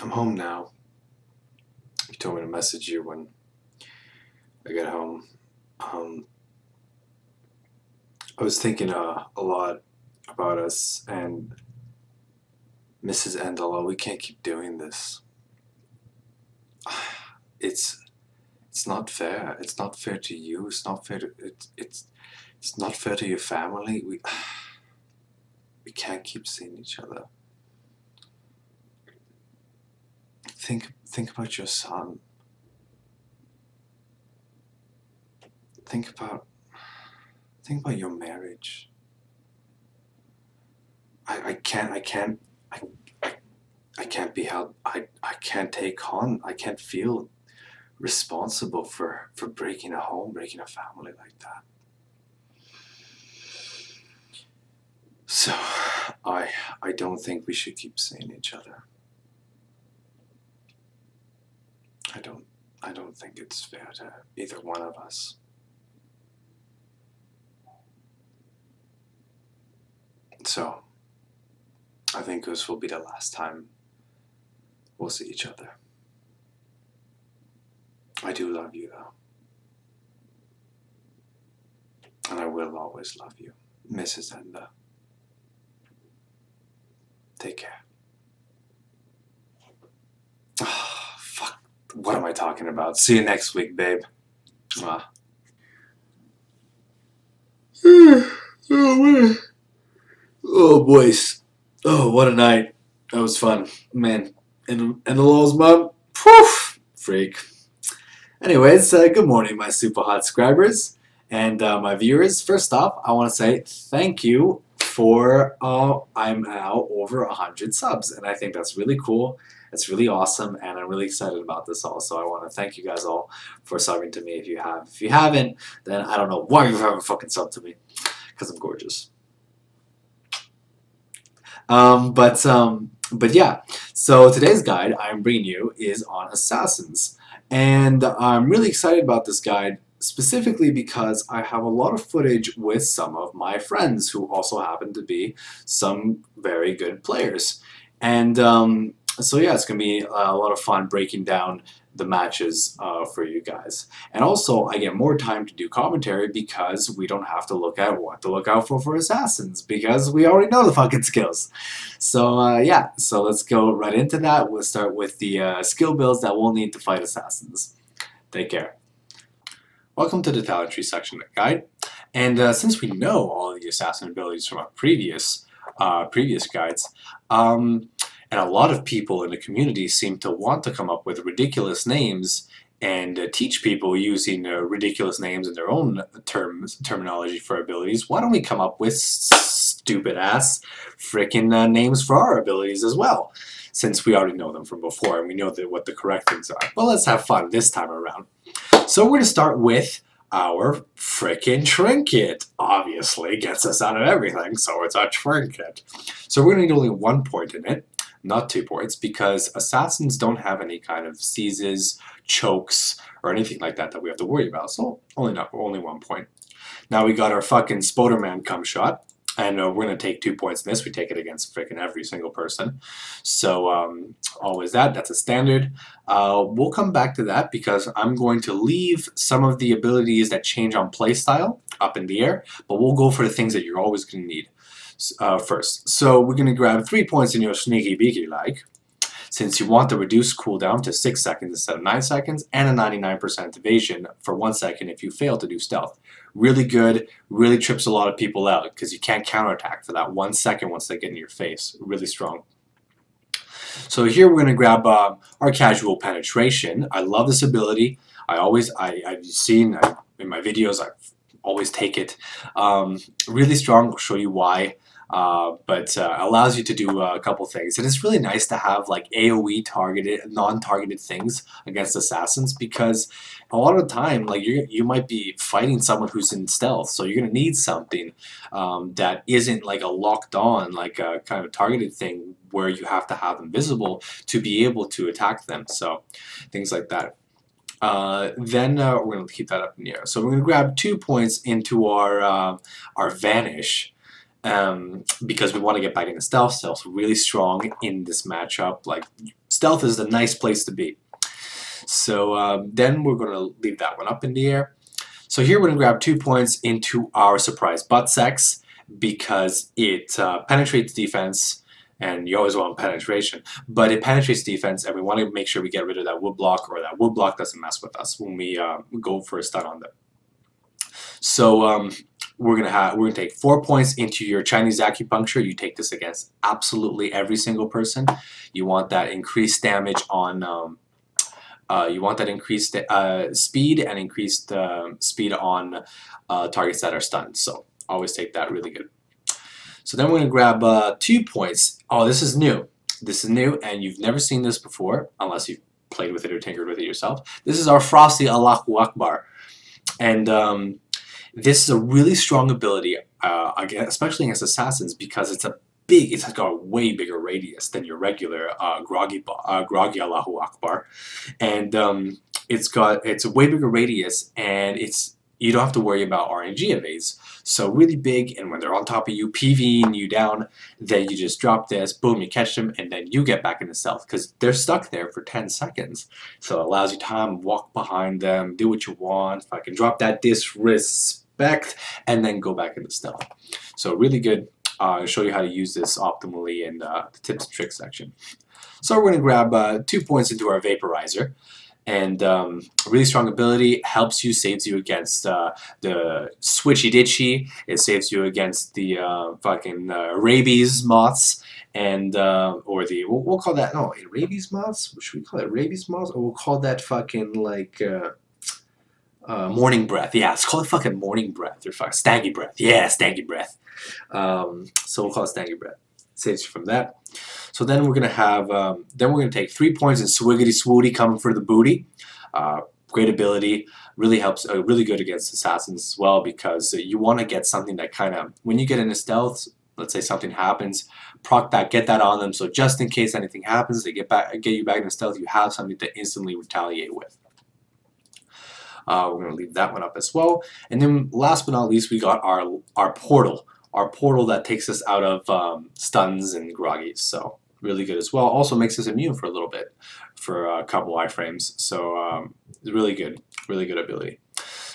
I'm home now. You told me to message you when I get home. I was thinking a lot about us and Mrs. Endala. We can't keep doing this. It's not fair. It's not fair to you. It's not fair to it's not fair to your family. We can't keep seeing each other. Think about your son. Think about your marriage. I can't be held. I can't take on. I can't feel responsible for breaking a home, breaking a family like that. So I don't think we should keep seeing each other. I don't think it's fair to either one of us. So I think this will be the last time we'll see each other. I do love you though. And I will always love you, Mrs. Enda. Take care. Oh, fuck. What am I talking about? See you next week, babe. Mwah. Oh, man. Oh, boys. Oh, what a night. That was fun. Man. And the Lol's mom? Poof! Freak. Anyways, good morning, my super hot subscribers and my viewers. First off, I want to say thank you for, I'm now over 100 subs, and I think that's really cool. It's really awesome, and I'm really excited about this also. I want to thank you guys all for subbing to me if you have. If you haven't, then I don't know why you haven't fucking subbed to me, because I'm gorgeous. But yeah, so today's guide I'm bringing you is on assassins. And I'm really excited about this guide specifically because I have a lot of footage with some of my friends who also happen to be some very good players. And so yeah, it's going to be a lot of fun breaking down the matches for you guys. And also, I get more time to do commentary because we don't have to look at what to look out for assassins because we already know the fucking skills. So yeah, so let's go right into that. We'll start with the skill builds that we'll need to fight assassins. Take care. Welcome to the talent tree section of the guide. And since we know all of the assassin abilities from our previous guides, and a lot of people in the community seem to want to come up with ridiculous names and teach people using ridiculous names in their own terminology for abilities. Why don't we come up with stupid ass freaking names for our abilities as well, since we already know them from before and we know what the correct things are. Well, let's have fun this time around. So we're going to start with our frickin' trinket. Obviously gets us out of everything, so it's a trinket. So we're going to need only 1 point in it, not 2 points, because assassins don't have any kind of seizes, chokes, or anything like that we have to worry about. So only 1 point. Now we got our fucking Spoderman cum shot. And we're going to take 2 points in this. We take it against freaking every single person. So always that's a standard. We'll come back to that because I'm going to leave some of the abilities that change on playstyle up in the air. But we'll go for the things that you're always going to need first. So we're going to grab 3 points in your sneaky beaky like. Since you want the reduced cooldown to 6 seconds instead of 9 seconds, and a 99% evasion for 1 second if you fail to do stealth. Really good, really trips a lot of people out because you can't counterattack for that 1 second once they get in your face. Really strong. So here we're going to grab our casual penetration. I love this ability. I've seen in my videos, I always take it. Really strong, I'll show you why. But allows you to do a couple things, and it's really nice to have like AoE targeted, non-targeted things against assassins because a lot of the time, like you might be fighting someone who's in stealth, so you're gonna need something that isn't like a locked on, like a kind of targeted thing where you have to have them visible to be able to attack them. So things like that. Then we're gonna keep that up in the air. So we're gonna grab 2 points into our vanish. Because we want to get back into stealth. Stealth's really strong in this matchup, like stealth is a nice place to be. So then we're going to leave that one up in the air. So here we're going to grab 2 points into our surprise butt sex because it penetrates defense, and you always want penetration, but it penetrates defense, and we want to make sure we get rid of that wood block, or that wood block doesn't mess with us when we go for a stun on them. So we're gonna take 4 points into your Chinese acupuncture. You take this against absolutely every single person. You want that increased damage on. You want that increased speed and increased speed on targets that are stunned. So always take that, really good. So then we're going to grab 2 points. Oh, this is new. This is new, and you've never seen this before, unless you've played with it or tinkered with it yourself. This is our Frosty Allahu Akbar. And this is a really strong ability, especially against assassins, because it's got a way bigger radius than your regular groggy Allahu Akbar. And it's a way bigger radius, and you don't have to worry about RNG evades. So really big, and when they're on top of you, PVing you down, then you just drop this, boom, you catch them, and then you get back into stealth, because they're stuck there for 10 seconds. So it allows you time to walk behind them, do what you want, fucking drop that disrespect, and then go back into stealth. So really good. I'll show you how to use this optimally in the tips and tricks section. So we're going to grab 2 points into our vaporizer. And really strong ability, helps you, saves you against the switchy ditchy. It saves you against the fucking rabies moths, and or the we'll call that rabies moths. Should we call it rabies moths, or we'll call that fucking like morning breath? Yeah, let's call it fucking morning breath, or fucking staggy breath. Yeah, staggy breath. So we'll call it staggy breath. Saves you from that. So then we're gonna take 3 points in Swiggity Swooty, coming for the booty. Great ability, really helps, really good against assassins as well, because you want to get something that kind of, when you get into stealth, let's say something happens, proc that, get that on them, so just in case anything happens, they get you back into stealth, you have something to instantly retaliate with. We're gonna leave that one up as well. And then last but not least, we got our portal. Our portal that takes us out of stuns and groggies, so really good as well. Also makes us immune for a little bit, for a couple iframes, so it's really good ability.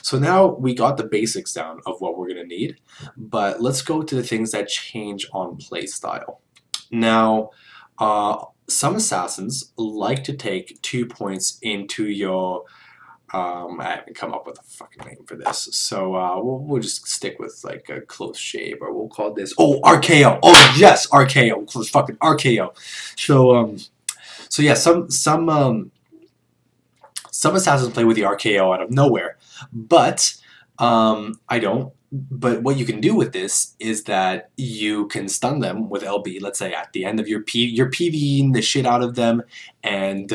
So now we got the basics down of what we're going to need, but let's go to the things that change on playstyle. Now, some assassins like to take 2 points into your I haven't come up with a fucking name for this, so we'll just stick with like a close shave, or we'll call this RKO. Oh yes, RKO. We'll call this fucking RKO. So yeah, some assassins play with the RKO out of nowhere, but I don't. But what you can do with this is that you can stun them with LB. Let's say at the end of you're PVing the shit out of them, and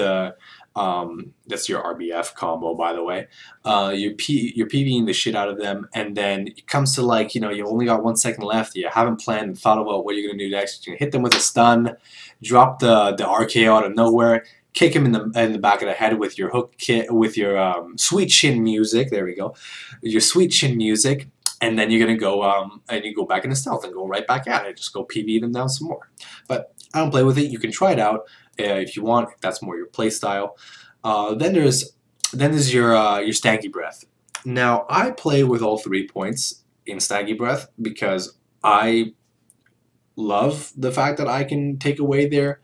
that's your RBF combo, by the way. You're PVing the shit out of them, and then it comes to, like, you know, you only got 1 second left, you haven't planned and thought about what you're going to do next. You're going to hit them with a stun, drop the RKO out of nowhere, kick him in the back of the head with your hook kit, with your sweet chin music, there we go, your sweet chin music, and then you're going to go and you go back into stealth and go right back at it, just go PV them down some more. But I don't play with it. You can try it out if you want, if that's more your play style. Then there's your Staggy Breath. Now, I play with all 3 points in Staggy Breath because I love the fact that I can take away their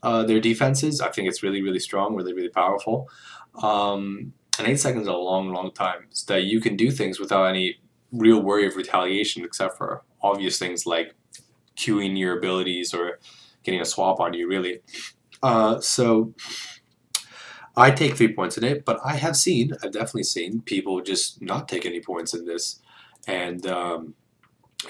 defenses. I think it's really, really strong, really, really powerful. And 8 seconds is a long, long time, so that you can do things without any real worry of retaliation, except for obvious things like queuing your abilities or getting a swap on you, really. So I take 3 points in it, but I've definitely seen people just not take any points in this, and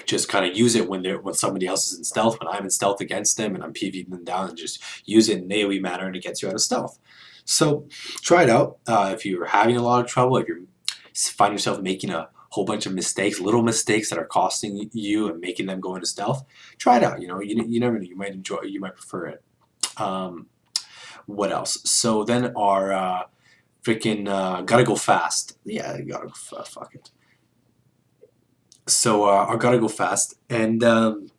just kind of use it when somebody else is in stealth, when I'm in stealth against them and I'm PVing them down, and just use it in an AoE manner, and it gets you out of stealth. So try it out. If you're having a lot of trouble, if you find yourself making a whole bunch of mistakes, little mistakes that are costing you and making them go into stealth, try it out. You know, you never know. You might enjoy it. You might prefer it. What else? So then our freaking gotta go fast. Yeah, gotta go fast. Fuck it. So our gotta go fast, and I'm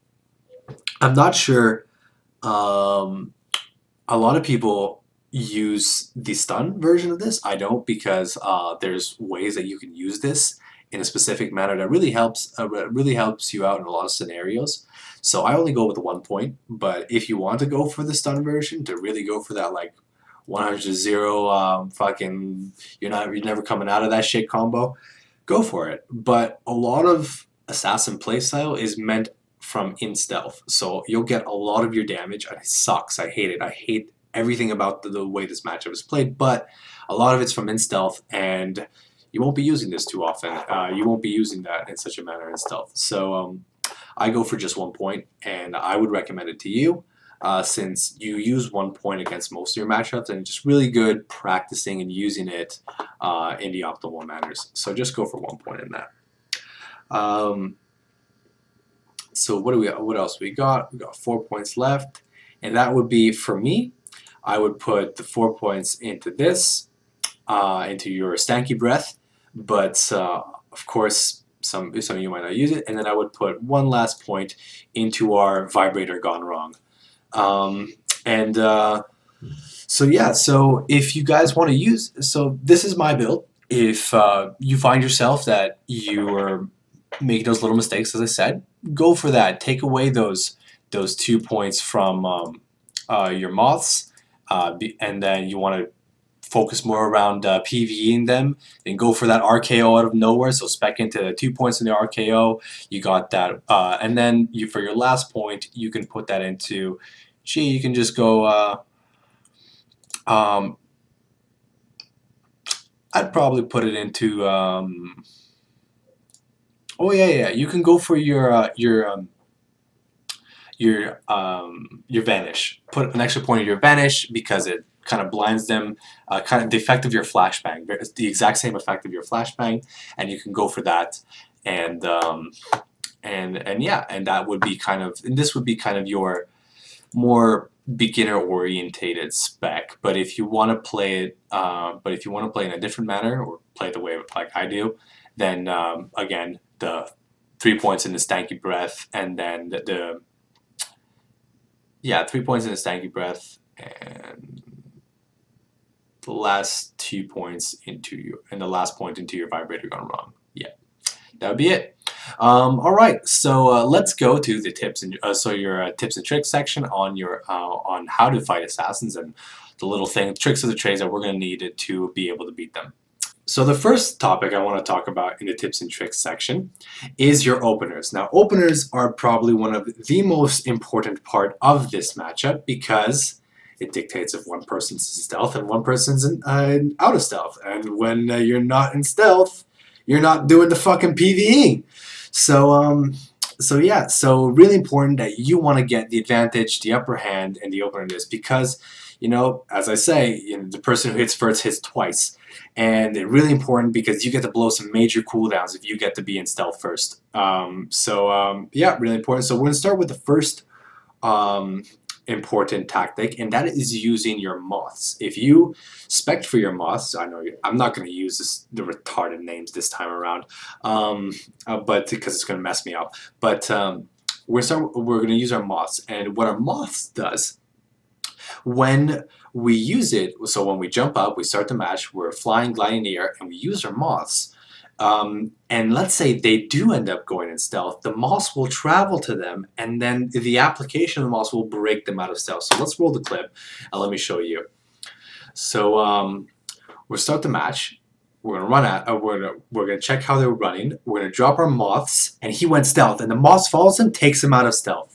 not sure A lot of people use the stun version of this. I don't, because there's ways that you can use this in a specific manner that really helps you out in a lot of scenarios. So I only go with 1 point, but if you want to go for the stun version to really go for that like 100-0 fucking you're never coming out of that shit combo, go for it. But a lot of assassin playstyle is meant from in stealth, so you'll get a lot of your damage, and it sucks. I hate it. I hate everything about the way this matchup is played, but a lot of it's from in stealth, and you won't be using this too often. You won't be using that in such a manner in stealth. So I go for just 1 point, and I would recommend it to you. Since you use 1 point against most of your matchups, and it's just really good practicing and using it in the optimal manners. So just go for 1 point in that. So what else we got? We got 4 points left, and that would be, for me, I would put the 4 points into this, into your stanky breath, but of course some of you might not use it, and then I would put one last point into our vibrator gone wrong. So yeah, so if you guys want to use, so this is my build. If you find yourself that you are making those little mistakes, as I said, go for that. Take away those 2 points from your moths, and then you want to focus more around PvEing them, and go for that RKO out of nowhere. So spec into 2 points in the RKO. You got that, and then for your last point, you can put that into. Gee, you can just go. I'd probably put it into. Oh yeah, you can go for your vanish. Put an extra point in your vanish because it kind of blinds them. Kind of the effect of your flashbang. It's the exact same effect of your flashbang, and you can go for that. And yeah, and that would be kind of. And this would be kind of your more beginner orientated spec. But if you want to play it, in a different manner, or play the way like I do, then again, the 3 points in the stanky breath, and then 3 points in the stanky breath, and the last 2 points and the last point into your vibrator gone wrong. Yeah, that would be it. All right, so let's go to the tips and your tips and tricks section on your on how to fight assassins, and the little tricks of the trades that we're going to need to be able to beat them. So the first topic I want to talk about in the tips and tricks section is your openers. Now, openers are probably one of the most important part of this matchup, because it dictates if one person's in stealth and one person's out of stealth. And when you're not in stealth, you're not doing the fucking PvE. So yeah, so really important that you want to get the advantage, the upper hand, and the opener in this, because, you know, as I say, the person who hits first hits twice. And it's really important because you get to blow some major cooldowns if you get to be in stealth first. Yeah, really important. So we're going to start with the first important tactic, and that is using your moths. If you spec for your moths, I know I'm not going to use the retarded names this time around, but because it's going to mess me up. But we're going to use our moths, and what our moths does when we use it, so when we jump up, we start the match, we're flying, gliding in the air, and we use our moths. And let's say they do end up going in stealth, the moths will travel to them, and then the application of the moths will break them out of stealth. So let's roll the clip, and let me show you. So we'll start the match. We're gonna run at. We're gonna check how they're running. We're gonna drop our moths, and he went stealth, and the moths follows him, takes him out of stealth.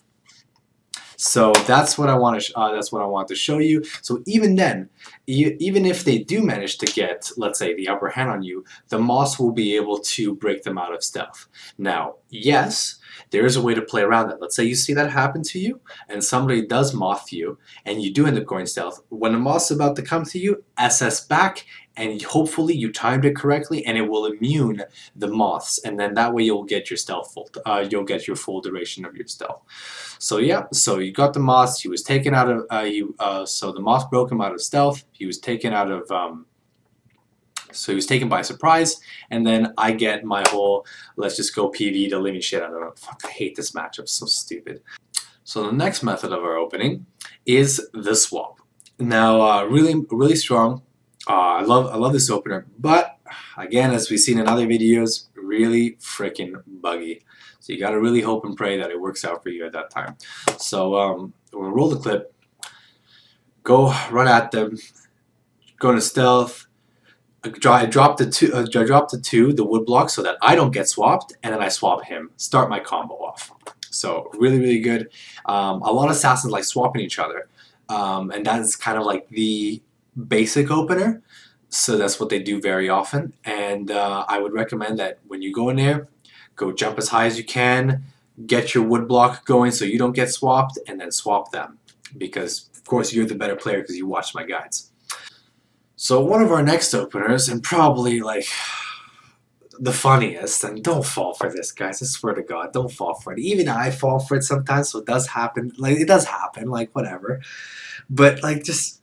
So that's what I want to show you. So even then, even if they do manage to get, let's say, the upper hand on you, the moths will be able to break them out of stealth. Now, yes, there is a way to play around that. Let's say you see that happen to you, and somebody does moth you, and you do end up going stealth. When the moth's about to come to you, SS back, and hopefully you timed it correctly, and it will immune the moths, and then that way you'll get your stealth you'll get your full duration of your stealth. So yeah, so you got the moths. He was taken out of so the moth broke him out of stealth. He was taken out of so he was taken by surprise, and then I get my whole let's just go PvE the living shit out of him. Fuck, I hate this matchup, so stupid. So the next method of our opening is the swap. Now, really strong. I love this opener, but again, as we've seen in other videos, really freaking buggy. So you gotta really hope and pray that it works out for you at that time. So we'll roll the clip, go run at them, go into stealth. I drop the two, the wood block, so that I don't get swapped, and then I swap him. Start my combo off. So really good. A lot of assassins like swapping each other, and that is kind of like the basic opener. So that's what they do very often. And I would recommend that when you go in there, go jump as high as you can, get your wood block going so you don't get swapped, and then swap them. Because of course you're the better player because you watched my guides. So one of our next openers, and probably like the funniest, and don't fall for this, guys, I swear to God, don't fall for it. Even I fall for it sometimes, so it does happen, like whatever. But like just,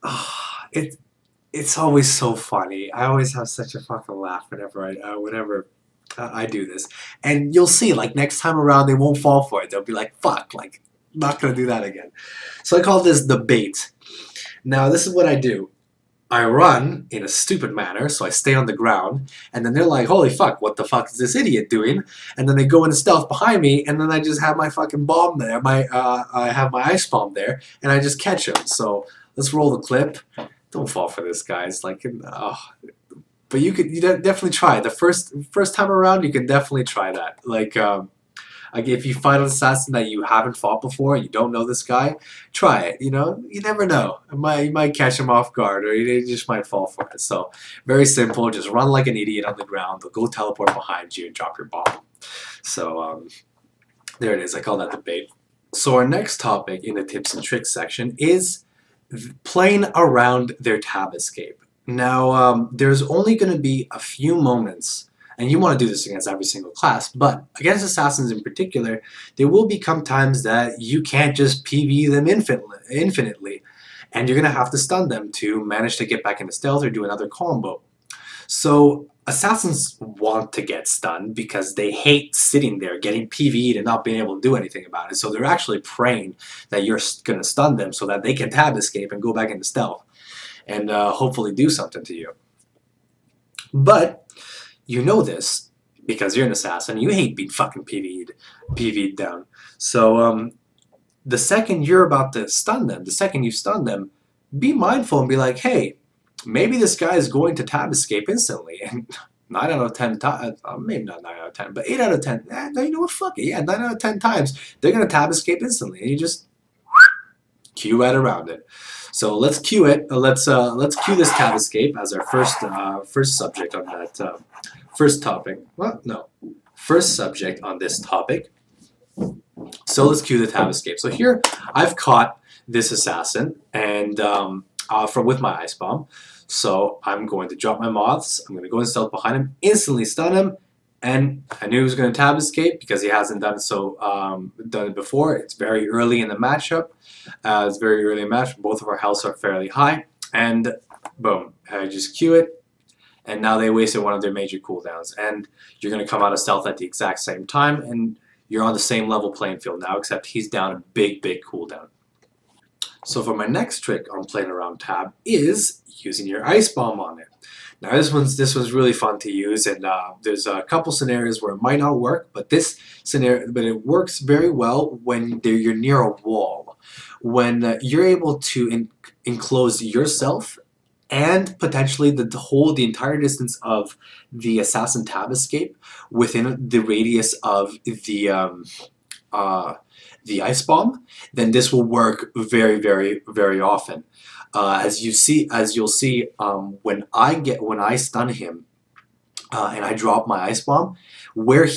it's always so funny. I always have such a fucking laugh whenever I do this. And you'll see, like next time around, they won't fall for it. They'll be like, fuck, like, not gonna do that again. So I call this the bait. Now this is what I do. I run in a stupid manner, so I stay on the ground, and then they're like, holy fuck, what the fuck is this idiot doing? And then they go into stealth behind me, and then I just have my fucking bomb there, I have my ice bomb there, and I just catch him. So let's roll the clip. Don't fall for this, guys. Like, but you definitely try it. The first time around, you can definitely try that. Like if you fight an assassin that you haven't fought before and you don't know this guy, try it. You know, you never know. You might catch him off guard, or you just might fall for it. So very simple. Just run like an idiot on the ground. They'll go teleport behind you and drop your bomb. So there it is. I call that the bait. So our next topic in the tips and tricks section is playing around their tab escape. Now, there's only going to be a few moments, and you want to do this against every single class, but against assassins in particular, there will become times that you can't just PV them infinitely, and you're going to have to stun them to manage to get back into stealth or do another combo. So assassins want to get stunned because they hate sitting there getting PV'd and not being able to do anything about it. So they're actually praying that you're going to stun them so that they can tab escape and go back into stealth and hopefully do something to you. But you know this because you're an assassin. You hate being fucking PV'd down. So the second you're about to stun them, the second you stun them, be mindful and be like, hey, maybe this guy is going to tab escape instantly, and 9 out of 10 times, maybe not 9 out of 10, but 8 out of 10, you know what, fuck it, yeah, 9 out of 10 times, they're going to tab escape instantly, and you just cue right around it. So let's cue it, let's cue this tab escape as our first subject on that, first topic, well, no, first subject on this topic. So let's cue the tab escape. So here, I've caught this assassin, and with my ice bomb. So I'm going to drop my moths, I'm going to go in stealth behind him, instantly stun him, and I knew he was going to tab escape because he hasn't done it before. It's very early in the matchup. It's very early in the match. Both of our healths are fairly high, and boom, I just cue it, and now they wasted one of their major cooldowns. And you're going to come out of stealth at the exact same time, and you're on the same level playing field now, except he's down a big cooldown. So for my next trick on playing around tab is using your ice bomb on it. Now this one's really fun to use, and there's a couple scenarios where it might not work, but it works very well when you're near a wall, when you're able to enclose yourself and potentially the entire distance of the assassin tab escape within the radius of the ice bomb, then this will work very often. As you'll see, when I stun him and I drop my ice bomb, where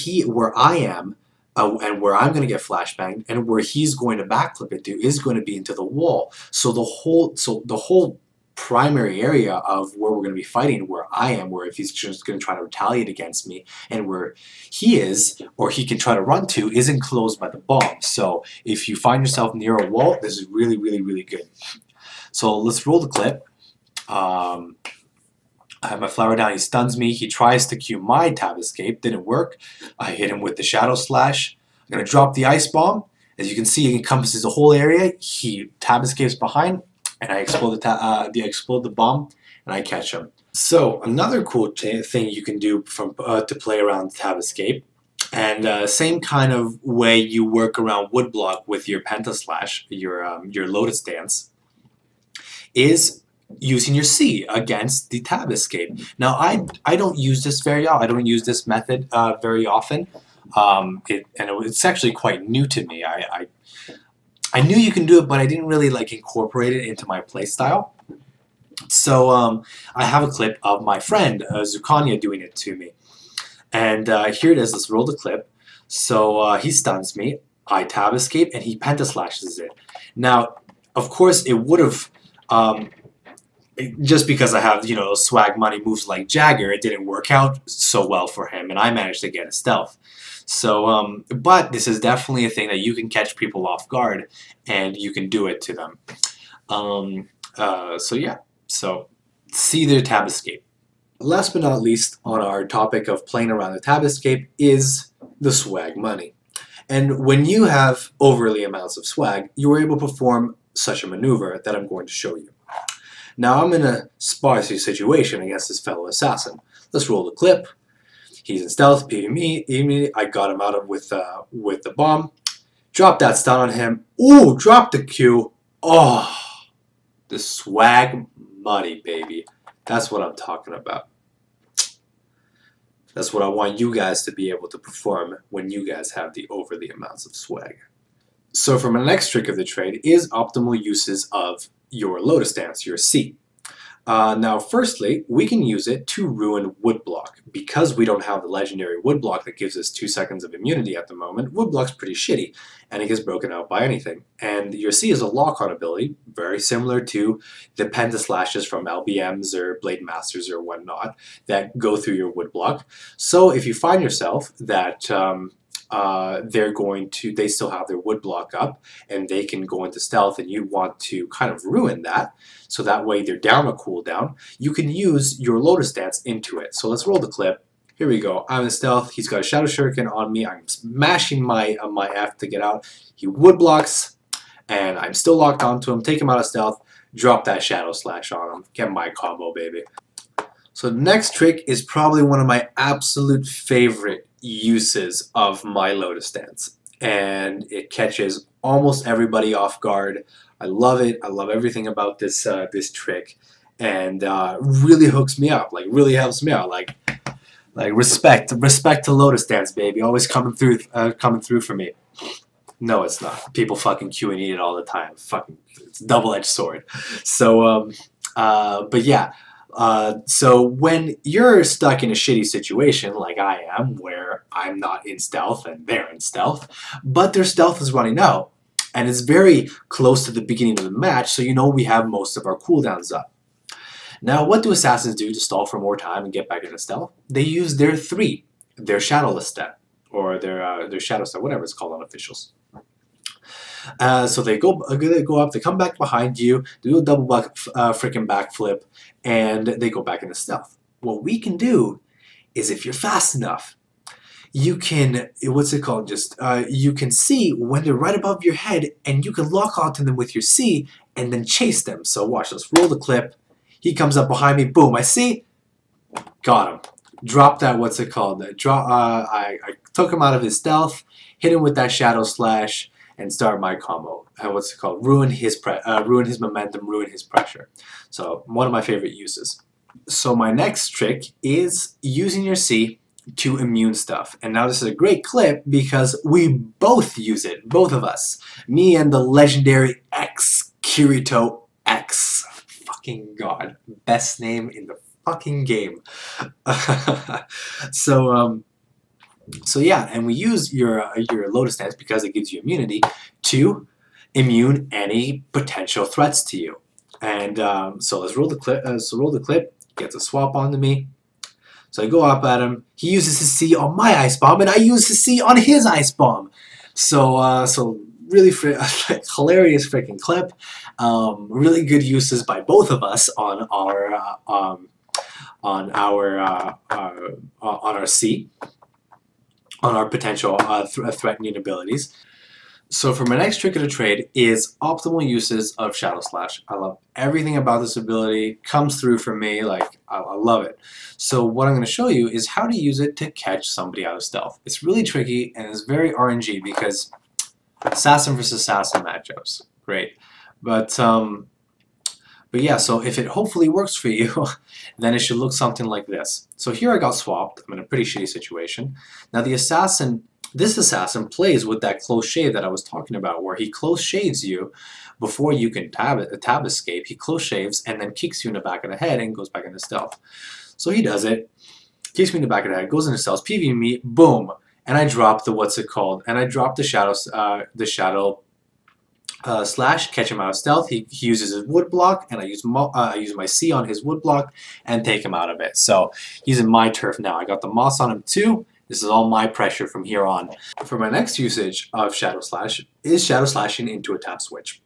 I am and where I'm going to get flashbanged and where he's going to backflip it to is going to be into the wall. So the whole primary area of where we're going to be fighting, where I am, where if he's just going to try to retaliate against me, and where he is, or he can try to run to, is enclosed by the bomb. So if you find yourself near a wall, this is really good. So let's roll the clip. I have my flower down, he stuns me, he tries to cue my tab escape, didn't work. I hit him with the shadow slash. I'm going to drop the ice bomb. As you can see, it encompasses the whole area. He tab escapes behind. and I explode the bomb, and I catch him. So another cool thing you can do to play around Tab Escape, and same kind of way you work around Woodblock with your Pentaslash, your Lotus Dance, is using your C against the Tab Escape. Now I don't use this I don't use this method very often. It's actually quite new to me. I knew you can do it, but I didn't really like incorporate it into my playstyle. So I have a clip of my friend Zucania doing it to me, and here it is. Let's roll the clip. So he stuns me, I Tab Escape, and he Pentaslashes it. Now, of course, it would have just because I have swag money moves like Jagger, it didn't work out so well for him, and I managed to get a stealth. So, but this is definitely a thing that you can catch people off guard, and you can do it to them. So yeah. So, see their Tab Escape. Last but not least on our topic of playing around the Tab Escape is the swag money. And when you have overly amounts of swag, you are able to perform such a maneuver that I'm going to show you. Now I'm in a spicy situation against this fellow assassin. Let's roll the clip. He's in stealth, PvE. I got him out of with the bomb. Drop that stun on him. Ooh, drop the Q. Oh, the swag money, baby. That's what I'm talking about. That's what I want you guys to be able to perform when you guys have the overly amounts of swag. So for my next trick of the trade is optimal uses of your Lotus Dance, your C. Now firstly, we can use it to ruin Woodblock. Because we don't have the legendary Woodblock that gives us 2 seconds of immunity at the moment, Woodblock's pretty shitty, and it gets broken out by anything. And your C is a lock-on ability, very similar to the Pentaslashes from LBMs or Blade Masters or whatnot that go through your Woodblock. So if you find yourself that they still have their Woodblock up and they can go into stealth, and you want to kind of ruin that, so that way they're down a cooldown, you can use your Lotus Dance into it. So let's roll the clip. Here we go. I'm in stealth. He's got a Shadow Shuriken on me. I'm smashing my F to get out. He Woodblocks, and I'm still locked onto him. Take him out of stealth. Drop that Shadow Slash on him. Get my combo, baby. So the next trick is probably one of my absolute favorite uses of my Lotus Dance, and it catches almost everybody off guard. I love it. I love everything about this this trick, and really hooks me up. Like really helps me out. Like respect to Lotus Dance, baby. Always coming through for me. No, it's not. People fucking Q&E it all the time. Fucking, it's a double-edged sword. So but yeah. So when you're stuck in a shitty situation like I am, where I'm not in stealth and they're in stealth, but their stealth is running out, and it's very close to the beginning of the match, so you know we have most of our cooldowns up. Now, what do assassins do to stall for more time and get back into stealth? They use their 3, their Shadowless step, or their Shadow step, whatever it's called on officials. So they go up, they come back behind you, do a double freaking backflip, and they go back into stealth. What we can do is, if you're fast enough, you can, what's it called, you can see when they're right above your head, and you can lock onto them with your C and then chase them. So watch, let's roll the clip. He comes up behind me, boom, I see, got him. Drop that, what's it called, I took him out of his stealth, hit him with that Shadow Slash, and start my combo. What's it called? Ruin his momentum, ruin his pressure. So one of my favorite uses. So my next trick is using your C to immune stuff. And now this is a great clip because we both use it, both of us. Me and the legendary X, Kirito X. Fucking God. Best name in the fucking game. So yeah, and we use your Lotus Dance because it gives you immunity to immune any potential threats to you. And so let's roll the clip. Roll the clip. Gets a swap onto me. So I go up at him. He uses his C on my Ice Bomb, and I use his C on his Ice Bomb. So really hilarious freaking clip. Really good uses by both of us on our C. On our potential threatening abilities. So for my next trick of the trade is optimal uses of Shadow Slash. I love everything about this ability. Comes through for me, like I love it. So what I'm going to show you is how to use it to catch somebody out of stealth. It's really tricky and it's very RNG because assassin versus assassin matchups, great. But yeah, so if it hopefully works for you, then it should look something like this. So here I got swapped. I'm in a pretty shitty situation. Now this assassin plays with that close shave that I was talking about, where he close shaves you before you can tab escape. He close shaves and then kicks you in the back of the head and goes back into stealth. So he does it, kicks me in the back of the head, goes into stealth, PV me, boom, and I drop the and I drop the shadow slash, catch him out of stealth. He uses his wood block, and I use my C on his wood block and take him out of it. So he's in my turf now. I got the moss on him too. This is all my pressure from here on. For my next usage of Shadow Slash is Shadow Slashing into a tap switch.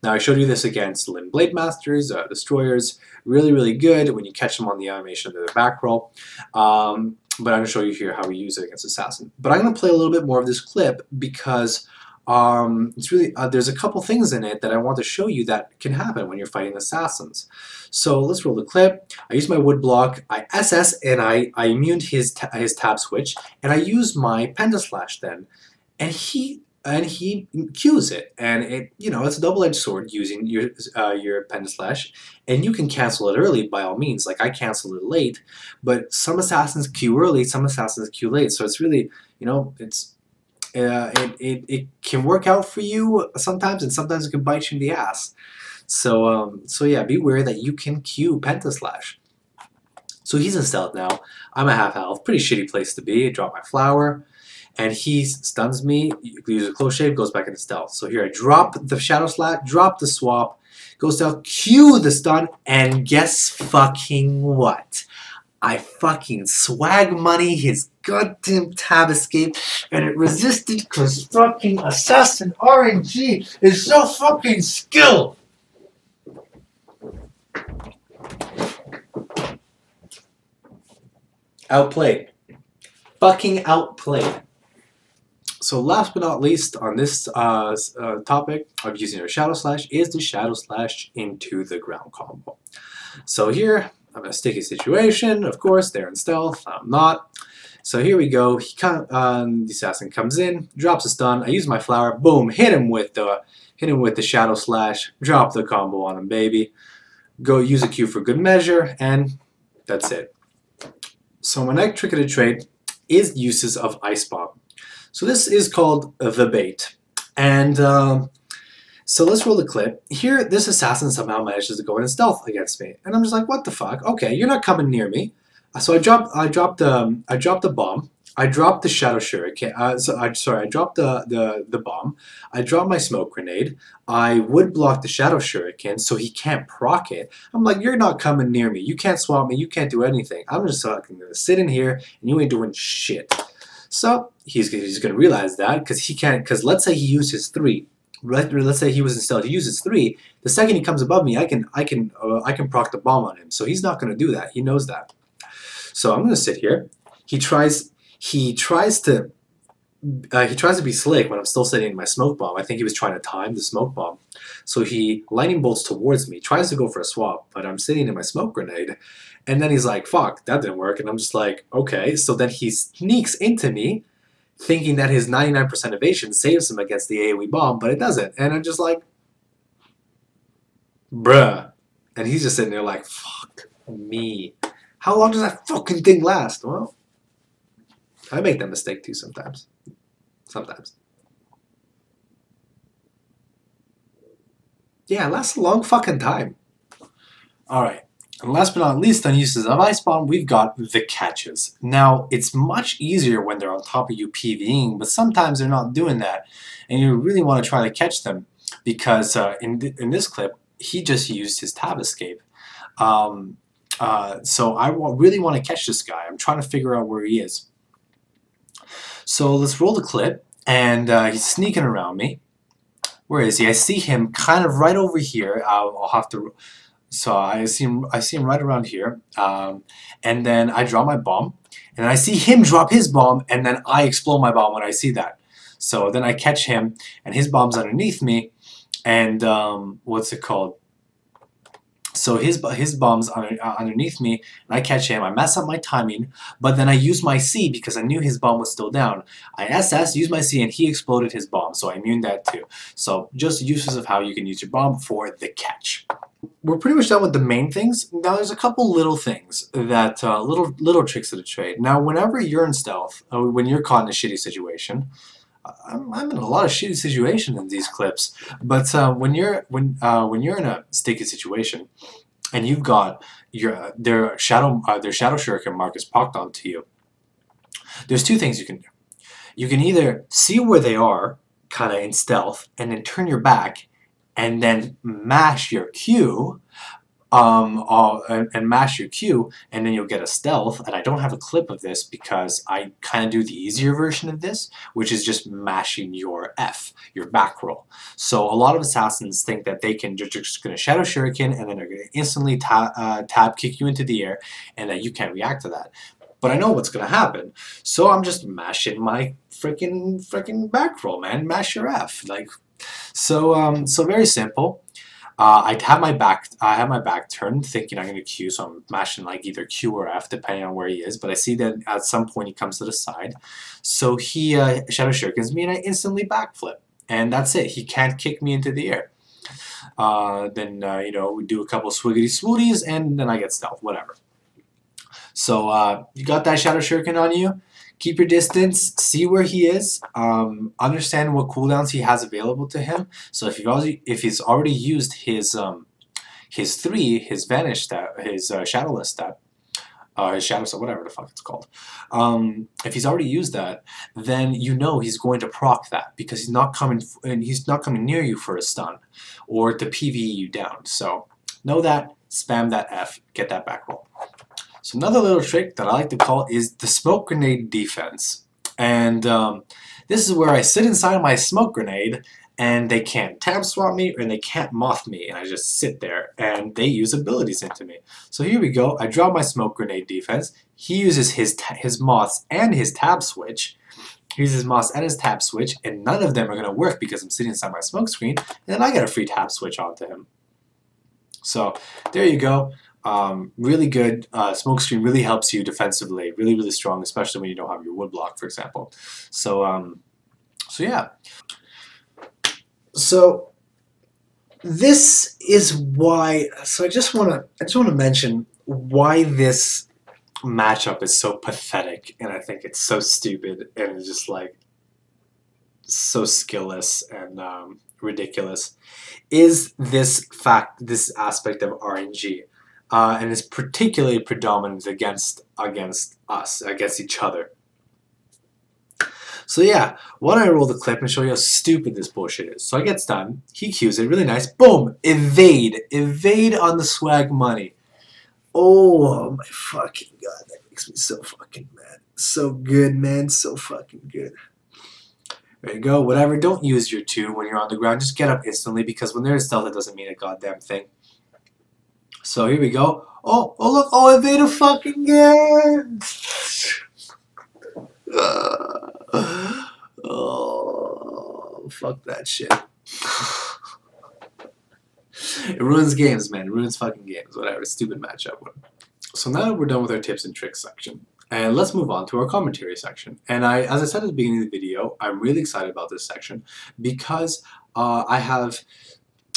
Now I showed you this against Lin Blade Masters, Destroyers. Really, really good when you catch them on the animation of the back roll. But I'm going to show you here how we use it against Assassin. But I'm going to play a little bit more of this clip because it's really there's a couple things in it that I want to show you that can happen when you're fighting assassins. So let's roll the clip. I use my wood block, I SS, and I immuned his tab switch, and I use my Pentaslash then, and he cues it, and it's a double-edged sword using your Pentaslash, and you can cancel it early by all means. Like I canceled it late, but some assassins cue early, some assassins cue late. So it's really it can work out for you sometimes, and sometimes it can bite you in the ass. So yeah, be aware that you can Q Pentaslash. So he's in stealth now. I'm a half health, pretty shitty place to be. I drop my flower, and he stuns me. You use a close shave, goes back into stealth. So here I drop the Shadow Slash, drop the swap, goes stealth, Q the stun, and guess fucking what? I fucking swag money his goddamn tab escape, and it resisted because fucking assassin RNG is so fucking skilled. Outplayed. Fucking outplayed. So last but not least on this topic of using a Shadow Slash is the Shadow Slash into the ground combo. So here, I'm in a sticky situation, of course, they're in stealth, I'm not. So here we go, the assassin comes in, drops a stun, I use my flower, boom, hit him with the Shadow Slash, drop the combo on him, baby. Go use a Q for good measure, and that's it. So my next trick of the trade is uses of Ice Bomb. So this is called the bait. And so let's roll the clip. Here, this assassin somehow manages to go in stealth against me, and I'm just like, what the fuck? Okay, you're not coming near me. So I dropped the bomb. I dropped the Shadow Shuriken. I dropped the bomb. I dropped my smoke grenade. I would block the Shadow Shuriken so he can't proc it. I'm like, you're not coming near me. You can't swap me. You can't do anything. I'm just fucking gonna sit in here and you ain't doing shit. So he's gonna realize that because he can't. Because let's say he used his 3. Let's say he was in stealth. He uses 3. The second he comes above me, I can proc the bomb on him. So he's not going to do that. He knows that. So I'm going to sit here. He tries to be slick when I'm still sitting in my smoke bomb. I think he was trying to time the smoke bomb. So he lightning bolts towards me, tries to go for a swap, but I'm sitting in my smoke grenade. And then he's like, "Fuck, that didn't work." And I'm just like, "Okay." So then he sneaks into me, thinking that his 99% evasion saves him against the AoE bomb, but it doesn't. And I'm just like, bruh. And he's just sitting there like, fuck me. How long does that fucking thing last? Well, I make that mistake too sometimes. Sometimes. Yeah, it lasts a long fucking time. Alright. And last but not least on uses of Ice Bomb, we've got the catches. Now, it's much easier when they're on top of you PvEing, but sometimes they're not doing that. And you really want to try to catch them because in this clip, he just used his tab escape. So I really want to catch this guy. I'm trying to figure out where he is. So let's roll the clip, and he's sneaking around me. Where is he? I see him kind of right over here. I'll have to... So I see him right around here, and then I drop my bomb, and then I see him drop his bomb, and then I explode my bomb when I see that. So then I catch him, and his bomb's underneath me, and what's it called? So his bomb's underneath me, and I catch him. I mess up my timing, but then I use my C because I knew his bomb was still down. I SS, use my C, and he exploded his bomb, so I immune that too. So just uses of how you can use your bomb for the catch. We're pretty much done with the main things. Now there's a couple little things that, little tricks of the trade. Now whenever you're in stealth, when you're caught in a shitty situation, I'm in a lot of shitty situations in these clips, but when you're in a sticky situation, and you've got their shadow shuriken mark is pocked onto you, there's two things you can do. You can either see where they are, kind of in stealth, and then turn your back, and then mash your Q. And mash your Q, and then you'll get a stealth. And I don't have a clip of this because I kind of do the easier version of this, which is just mashing your F, your back roll. So a lot of assassins think that they're just going to shadow shuriken, and then they're going to instantly tab kick you into the air, and that you can't react to that. But I know what's going to happen, so I'm just mashing my freaking back roll, man. Mash your F, like so. So very simple. I have my back turned, thinking I'm going to Q, so I'm mashing like either Q or F, depending on where he is. But I see that at some point he comes to the side, so he shadow shurikens me, and I instantly backflip, and that's it. He can't kick me into the air. Then you know, we do a couple swiggity swooties, and then I get stealth, whatever. So you got that shadow shuriken on you. Keep your distance, see where he is, understand what cooldowns he has available to him. So if he's already used his 3, his vanish step, his shadowless step, his shadow step, whatever the fuck it's called. If he's already used that, then you know he's going to proc that because he's not coming near you for a stun or to PvE you down. So know that, spam that F, get that back roll. So another little trick that I like to call is the smoke grenade defense. And this is where I sit inside my smoke grenade, and they can't tab swap me, and they can't moth me, and I just sit there, and they use abilities into me. So here we go. I draw my smoke grenade defense. He uses his moths and his tab switch. He uses moths and his tab switch, and none of them are going to work because I'm sitting inside my smoke screen, and then I get a free tab switch onto him. So there you go. Really good. Smoke screen really helps you defensively. Really, really strong, especially when you don't have your wood block, for example. So, so yeah. So this is why. So I just want to mention why this matchup is so pathetic, and I think it's so stupid and just like so skillless and ridiculous. Is this aspect of RNG. And is particularly predominant against us, against each other. So yeah, why don't I roll the clip and show you how stupid this bullshit is. So I get stunned, he cues it, really nice, boom, evade on the swag money. Oh my fucking god, that makes me so fucking mad. So good, man, so fucking good. There you go, whatever, don't use your 2 when you're on the ground, just get up instantly, because when there's stealth it doesn't mean a goddamn thing. So here we go. Oh look, oh, evade a fucking game. Oh, fuck that shit. It ruins games, man. It ruins fucking games. Whatever. Stupid matchup. So now we're done with our tips and tricks section. And let's move on to our commentary section. And as I said at the beginning of the video, I'm really excited about this section because I have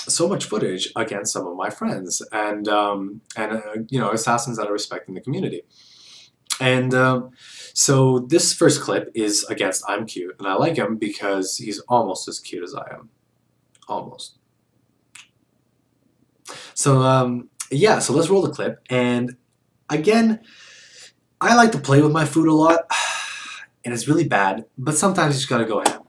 so much footage against some of my friends and you know, assassins that I respect in the community. And so this first clip is against I'm Cute, and I like him because he's almost as cute as I am. Almost. So yeah, so let's roll the clip. And again, I like to play with my food a lot, and it's really bad, but sometimes you just gotta go ahead.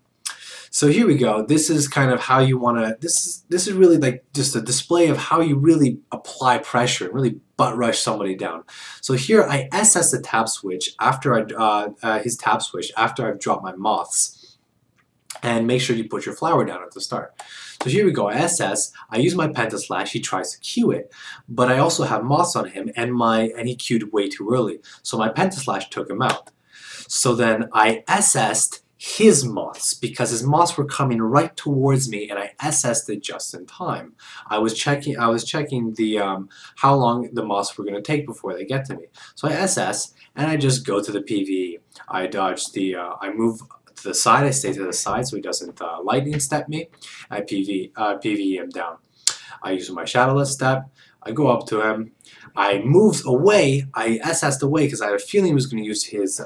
So here we go. This is kind of how you want to, this is really like just a display of how you really apply pressure and really butt rush somebody down. So here I SS the tab switch after his tab switch after I've dropped my moths. And make sure you put your flower down at the start. So here we go, I SS, I use my pentaslash, he tries to Q it, but I also have moths on him and he Q'd way too early. So my pentaslash took him out. So then I SS'd his moths because his moths were coming right towards me, and I SS'd it just in time. I was checking the how long the moths were going to take before they get to me. So I SS and I just go to the PvE. I dodge the I move to the side. I stay to the side so he doesn't lightning step me. I PvE him down. I use my shadowless step. I go up to him. I moved away. I SS'd away because I had a feeling he was going to use his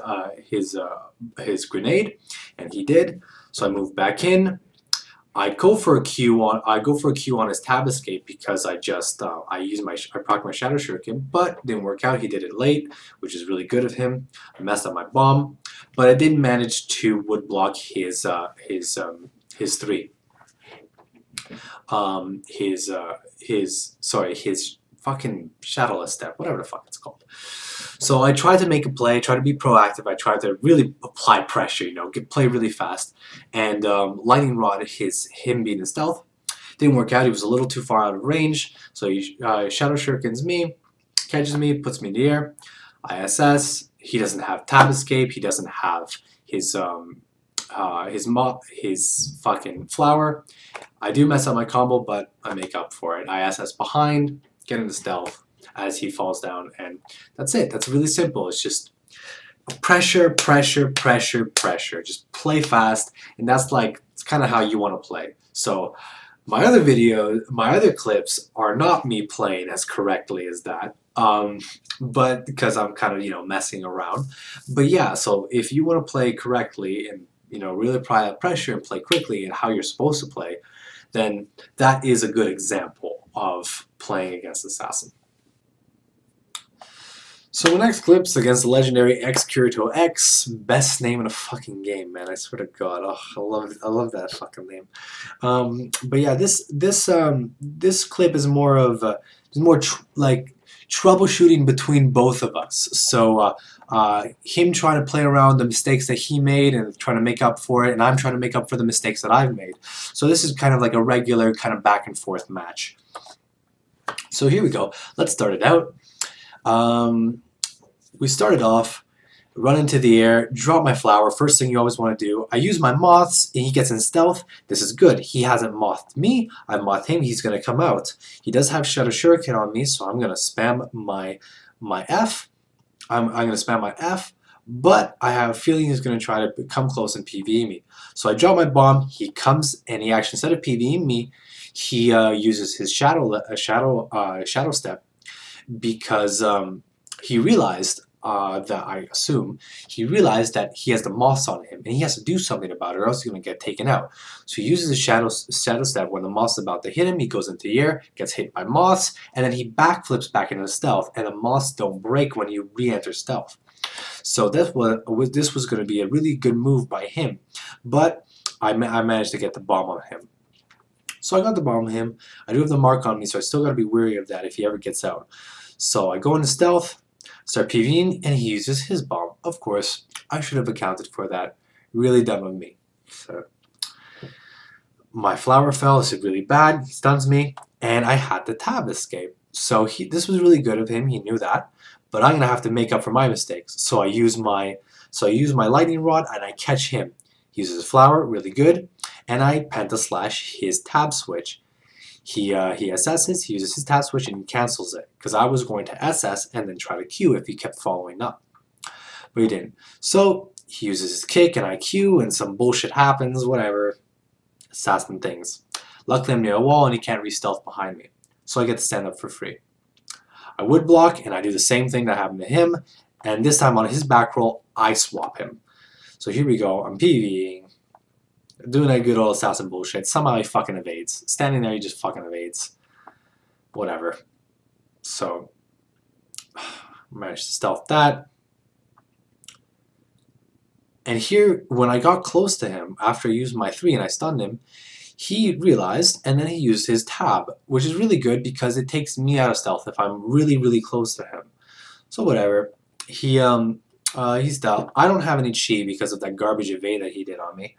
grenade, and he did. So I moved back in. I go for a Q on his tab escape because I proc my Shadow Shuriken, but didn't work out. He did it late, which is really good of him. I messed up my bomb, but I didn't manage to wood block his three. His fucking shadowless step, whatever the fuck it's called. So I tried to make a play, try to be proactive. I tried to really apply pressure, you know, play really fast. And lightning rod him being in stealth. Didn't work out. He was a little too far out of range. So he shadow shurikens me, catches me, puts me in the air. I SS. He doesn't have tab escape. He doesn't have his fucking flower. I do mess up my combo, but I make up for it. I SS behind, get into stealth as he falls down, and that's it. That's really simple. It's just pressure, pressure, pressure, pressure. Just play fast, and that's like, it's kind of how you want to play. So my other clips are not me playing as correctly as that, but because I'm kind of, you know, messing around. But yeah, so if you want to play correctly and, you know, really apply that pressure and play quickly and how you're supposed to play, then that is a good example of playing against Assassin. So the next clip's against the legendary X-Kirito X. Best name in a fucking game, man. I swear to God. Oh, I love that fucking name. But yeah, this clip is more of like troubleshooting between both of us. So him trying to play around the mistakes that he made and trying to make up for it, and I'm trying to make up for the mistakes that I've made. So this is kind of like a regular kind of back and forth match. So here we go. Let's start it out. We started off, run into the air, drop my flower. First thing you always want to do. I use my moths, and he gets in stealth. This is good. He hasn't mothed me. I've mothed him. He's going to come out. He does have Shadow Shuriken on me, so I'm going to spam my F. I'm going to spam my F, but I have a feeling he's going to try to come close and PvE me. So I drop my bomb. He comes, and he actually, instead of PvEing me, he uses his shadow step because he realized he realized that he has the moths on him and he has to do something about it or else he's going to get taken out. So he uses his shadow step. When the moth's about to hit him, he goes into the air, gets hit by moths, and then he backflips back into stealth, and the moths don't break when you re-enter stealth. So this was going to be a really good move by him, but I managed to get the bomb on him. So I got the bomb on him. I do have the mark on me, so I still got to be wary of that if he ever gets out. So I go into stealth, start PvEing, and he uses his bomb. Of course, I should have accounted for that. Really dumb of me. So my flower fell. This is really bad. He stuns me, and I had the tab escape. So this was really good of him. He knew that, but I'm gonna have to make up for my mistakes. So I use my lightning rod, and I catch him. He uses his flower, really good, and I pentaslash his tab switch. He SS's, he uses his tab switch, and he cancels it, because I was going to SS and then try to Q if he kept following up. But he didn't. So he uses his kick, and I Q, and some bullshit happens, whatever. Assassin things. Luckily I'm near a wall, and he can't re-stealth behind me. So I get to stand up for free. I would block, and I do the same thing that happened to him, and this time on his back roll, I swap him. So here we go, I'm PvEing. Doing that good old assassin bullshit. Somehow he fucking evades. Standing there, he just fucking evades. Whatever. So, managed to stealth that. And here, when I got close to him, after I used my 3 and I stunned him, he realized, and then he used his tab, which is really good because it takes me out of stealth if I'm really, really close to him. So whatever. He's stealth. I don't have any chi because of that garbage evade that he did on me.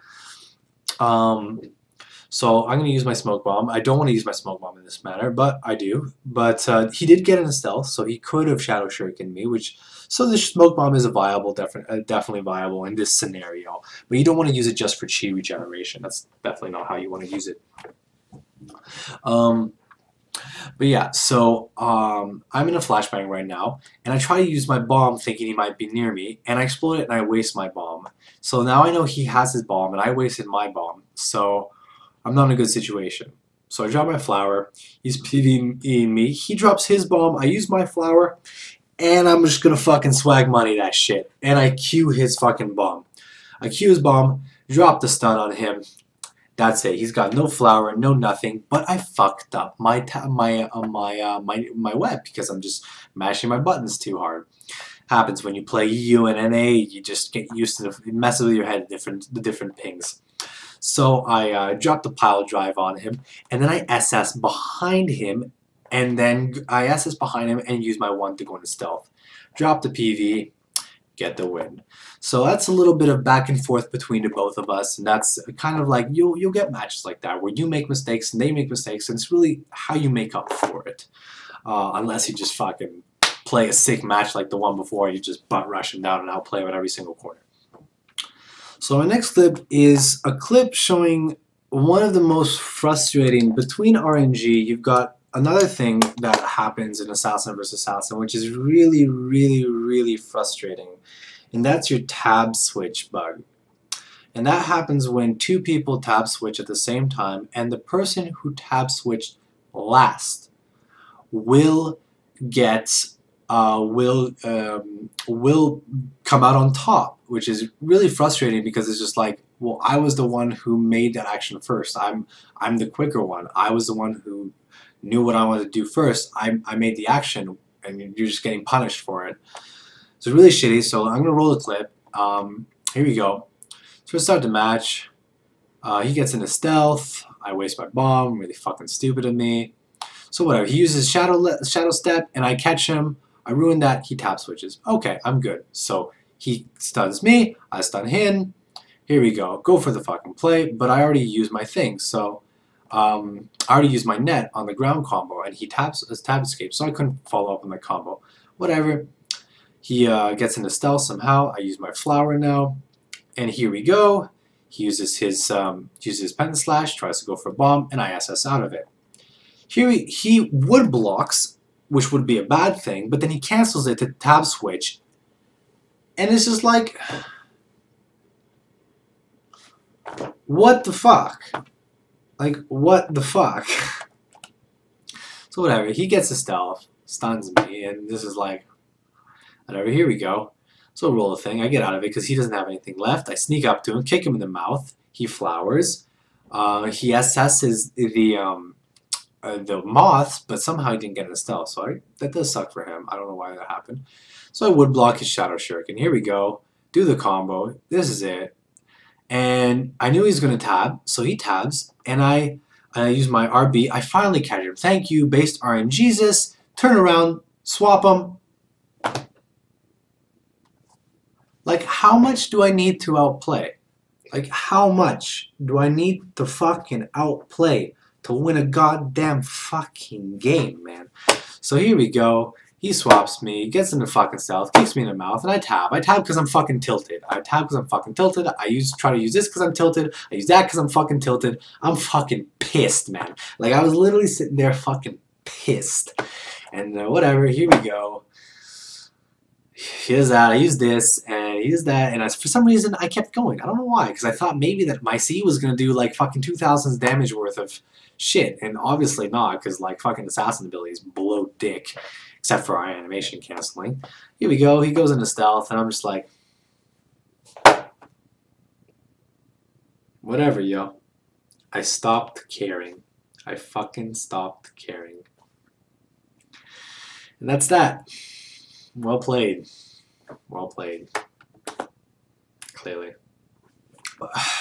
So I'm going to use my smoke bomb. I don't want to use my smoke bomb in this manner, but I do. But he did get in a stealth, so he could have shadow shuriken me, which so the smoke bomb is a viable, definitely viable in this scenario. But you don't want to use it just for chi regeneration. That's definitely not how you want to use it. But yeah, so I'm in a flashbang right now, and I try to use my bomb thinking he might be near me, and I explode it and I waste my bomb. So now I know he has his bomb, and I wasted my bomb. So I'm not in a good situation. So I drop my flower, he's PvEing me, he drops his bomb, I use my flower, and I'm just gonna fucking swag money that shit. And I Q his fucking bomb. I Q his bomb, drop the stun on him. That's it. He's got no flower, no nothing. But I fucked up my web because I'm just mashing my buttons too hard. Happens when you play EU and NA. You just get used to it messes with your head the different pings. So I dropped the pile drive on him, and then I SS behind him, and then I SS behind him and use my 1 to go into stealth. Drop the PV, get the win. So that's a little bit of back and forth between the both of us, and that's kind of like you'll get matches like that where you make mistakes and they make mistakes, and it's really how you make up for it. Unless you just fucking play a sick match like the one before, you just butt rush him down and outplay him at every single corner. So my next clip is a clip showing one of the most frustrating between RNG. You've got another thing that happens in Assassin vs. Assassin, which is really, really, really frustrating, and that's your tab switch bug. And that happens when two people tab switch at the same time, and the person who tab switched last will get will come out on top, which is really frustrating because it's just like, well, I was the one who made that action first. I'm the quicker one. I was the one who knew what I wanted to do first. I made the action, and you're just getting punished for it. So it's really shitty. So I'm gonna roll the clip. Here we go. So we start the match. He gets into stealth. I waste my bomb. Really fucking stupid of me. So whatever. He uses shadow step, and I catch him. I ruin that. He tap switches. Okay, I'm good. So he stuns me. I stun him. Here we go. Go for the fucking play. But I already used my thing. So I already used my net on the ground combo, and he taps his tab escape. So I couldn't follow up on the combo. Whatever. He gets into stealth somehow. I use my flower now. And here we go. He uses his pen slash, tries to go for a bomb, and I SS out of it. Here he wood blocks, which would be a bad thing, but then he cancels it to tab switch. And it's just like, what the fuck? Like, what the fuck? So whatever, he gets a stealth, stuns me, and this is like, whatever, here we go. So roll a thing, I get out of it because he doesn't have anything left. I sneak up to him, kick him in the mouth. He flowers. He assesses the moths, but somehow he didn't get in a stealth. So that does suck for him. I don't know why that happened. So I would block his shadow shuriken. Here we go. Do the combo. This is it. And I knew he was going to tab, so he tabs, and I use my RB. I finally catch him. Thank you, based RNGesus. Turn around, swap him. Like, how much do I need to outplay? Like, how much do I need to fucking outplay to win a goddamn fucking game, man? So here we go. He swaps me, gets into fucking stealth, kicks me in the mouth, and I tab. I tab because I'm fucking tilted. I tab because I'm fucking tilted. Try to use this because I'm tilted. I use that because I'm fucking tilted. I'm fucking pissed, man. Like, I was literally sitting there fucking pissed. And whatever, here we go. Here's that, I used this, and here's that, and for some reason I kept going. I don't know why, because I thought maybe that my C was going to do like fucking 2,000 damage worth of shit, and obviously not, because like fucking assassin abilities blow dick, except for our animation canceling. Here we go, he goes into stealth, and I'm just like, whatever, yo. I stopped caring. I fucking stopped caring. And that's that. Well played. Well played. Clearly.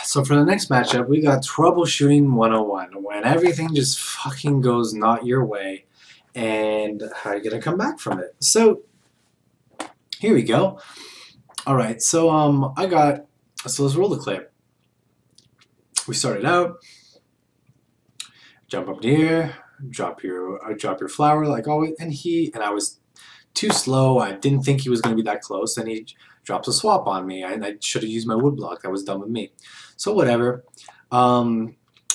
So for the next matchup, we got Troubleshooting 101, when everything just fucking goes not your way, and how are you gonna come back from it? So here we go. Alright, so let's roll the clip. We started out, jump up here, drop your flower like always, and I was too slow. I didn't think he was going to be that close, and he drops a swap on me, and I should have used my wood block. That was dumb of me. So whatever.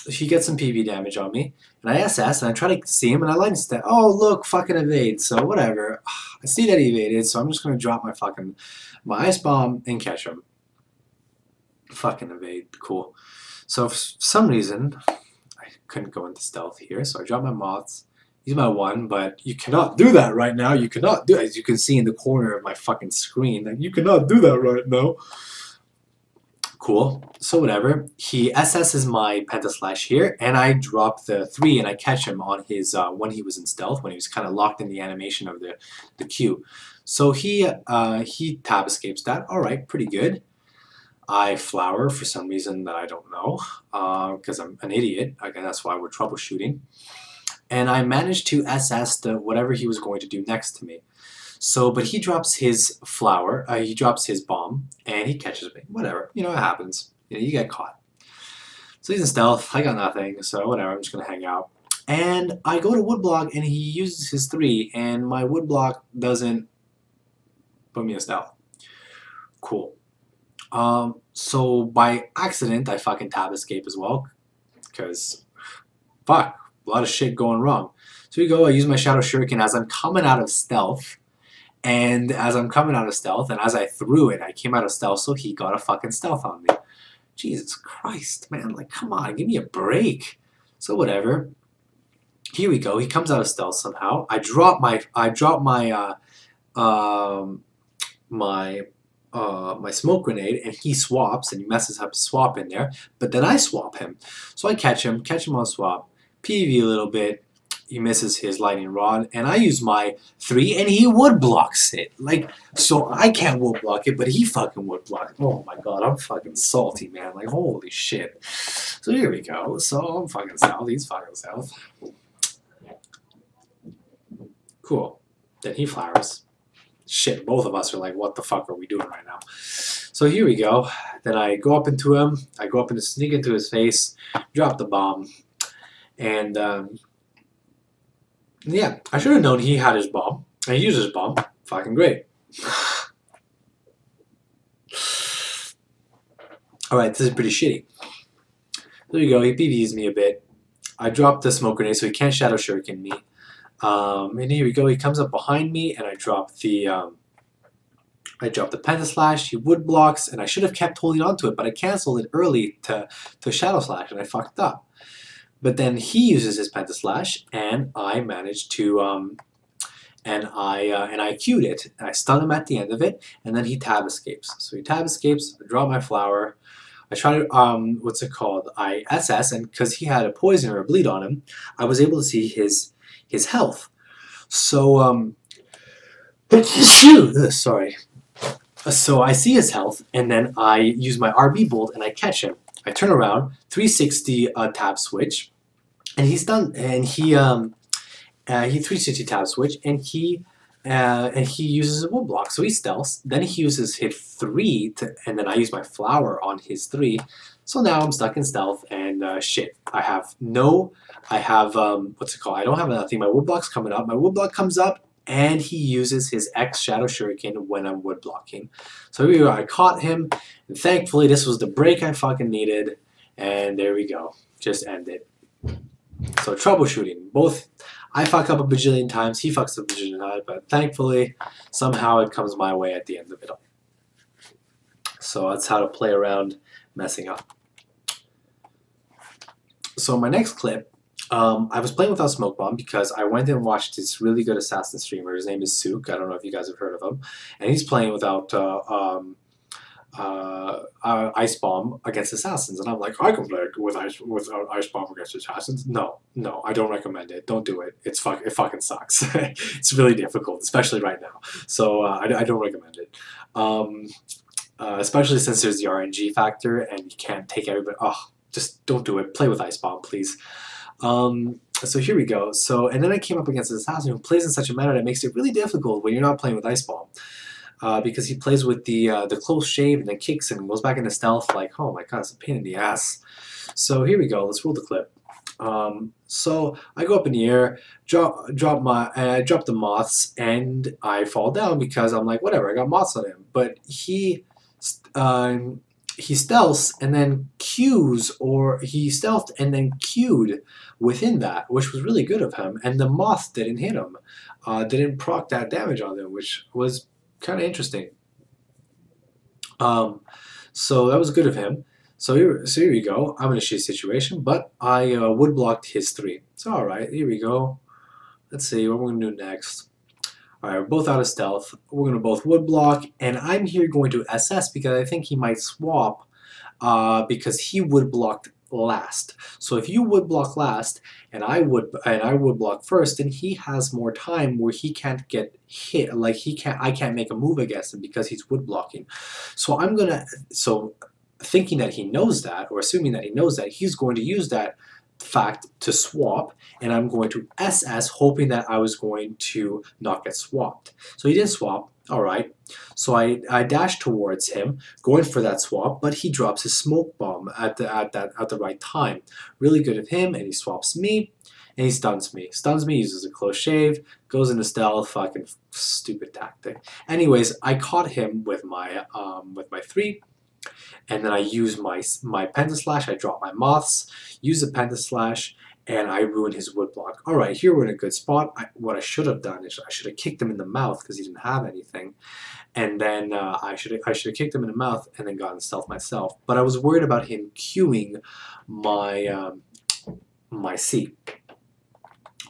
He gets some PV damage on me, and I SS, and I try to see him, and I lightning step. Oh, look, fucking evade. So whatever. I see that he evaded, so I'm just going to drop my ice bomb and catch him. Fucking evade. Cool. So for some reason, I couldn't go into stealth here, so I dropped my moths. Use my 1, but you cannot do that right now. You cannot do it. As you can see in the corner of my fucking screen, like, you cannot do that right now. Cool. So whatever. He SS's my Pentaslash here, and I drop the 3, and I catch him on his when he was in stealth, when he was kind of locked in the animation of the Q. So he tab escapes that. All right, pretty good. I flower for some reason that I don't know, because I'm an idiot. Again, that's why we're troubleshooting. And I managed to SS whatever he was going to do next to me. So, but he drops his flower, he drops his bomb, and he catches me. Whatever, you know, it happens. You know, you get caught. So he's in stealth, I got nothing, so whatever, I'm just gonna hang out. And I go to woodblock, and he uses his 3, and my woodblock doesn't put me in stealth. Cool. So by accident, I fucking tab escape as well, because, fuck, a lot of shit going wrong. So we go, I use my Shadow Shuriken as I'm coming out of stealth, and as I'm coming out of stealth, and as I threw it, I came out of stealth, so he got a fucking stealth on me. Jesus Christ, man, like, come on, give me a break. So whatever. Here we go, he comes out of stealth somehow. I drop my smoke grenade, and he swaps, and he messes up his swap in there, but then I swap him. So I catch him on swap, PV a little bit, he misses his lightning rod, and I use my 3, and he wood blocks it. Like, so I can't wood block it, but he fucking wood blocked it. Oh my god, I'm fucking salty, man. Like, holy shit. So here we go. So I'm fucking south, he's fucking south. Cool. Then he flowers. Shit, both of us are like, what the fuck are we doing right now? So here we go. Then I go up into him. I go up and sneak into his face, drop the bomb, and yeah, I should have known he had his bomb. I used his bomb. Fucking great. Alright, this is pretty shitty. There you go, he PVs me a bit. I dropped the smoke grenade so he can't Shadow Shuriken me. And here we go, he comes up behind me, and I drop the Pentaslash, he wood blocks, and I should have kept holding on to it, but I canceled it early to Shadow Slash, and I fucked up. But then he uses his Pentaslash, and I managed to, and I Q'd it, and I stun him at the end of it, and then he tab escapes. So he tab escapes, I draw my flower, I try to, what's it called, I SS, and because he had a poison or a bleed on him, I was able to see his health. So, sorry. So I see his health, and then I use my RB bolt, and I catch him. I turn around, 360 tab switch, and he's done. And he 360 tab switch, and he uses a wood block, so he stealths. Then he uses his 3, and then I use my flower on his 3. So now I'm stuck in stealth, and shit. I have what's it called? I don't have nothing. My wood block's coming up. My wood block comes up, and he uses his X Shadow Shuriken when I'm wood blocking. So here we go. I caught him, and thankfully this was the break I fucking needed, and there we go. Just end it. So troubleshooting. Both, I fuck up a bajillion times, he fucks up a bajillion times, but thankfully somehow it comes my way at the end of it all. So that's how to play around messing up. So my next clip, I was playing without Smoke Bomb because I went and watched this really good assassin streamer. His name is Sook. I don't know if you guys have heard of him. And he's playing without Ice Bomb against assassins. And I'm like, I can play without Ice Bomb against assassins. No, I don't recommend it. Don't do it. It fucking sucks. It's really difficult, especially right now. So I don't recommend it. Especially since there's the RNG factor and you can't take everybody. Oh, just don't do it. Play with Ice Bomb, please. So here we go. So, and then I came up against an assassin who plays in such a manner that makes it really difficult when you're not playing with Ice Bomb. Because he plays with the close shave and then kicks and goes back into stealth like, oh my god, it's a pain in the ass. So here we go. Let's roll the clip. So I go up in the air, I drop the moths, and I fall down because I'm like, whatever, I got moths on him. But he stealths and then Qs, or he stealthed and then Q'd within that, which was really good of him. And the moth didn't hit him, didn't proc that damage on him, which was kind of interesting. Um, so that was good of him. So here we go. I'm in a shit situation, but I wood blocked his 3. So alright, here we go. Let's see what we're going to do next. Alright, we're both out of stealth. We're going to both wood block, and I'm here going to SS because I think he might swap because he wood blocked last. So if you would block last and I would block first, then he has more time where he can't get hit. Like I can't make a move against him because he's wood blocking. So thinking that he knows that, or assuming that he knows that, he's going to use that fact to swap, and I'm going to SS hoping that I was going to not get swapped. So he didn't swap. Alright, so I dash towards him, going for that swap, but he drops his smoke bomb at the right time. Really good of him, and he swaps me, and he stuns me. Stuns me, uses a close shave, goes into stealth, fucking stupid tactic. Anyways, I caught him with my 3, and then I use my Pentaslash, I drop my moths, use the Pentaslash, and I ruin his wood block. Alright, here we're in a good spot. What I should have done is I should have kicked him in the mouth because he didn't have anything. And then I should have kicked him in the mouth and then gotten stealth myself. But I was worried about him queuing my, my C.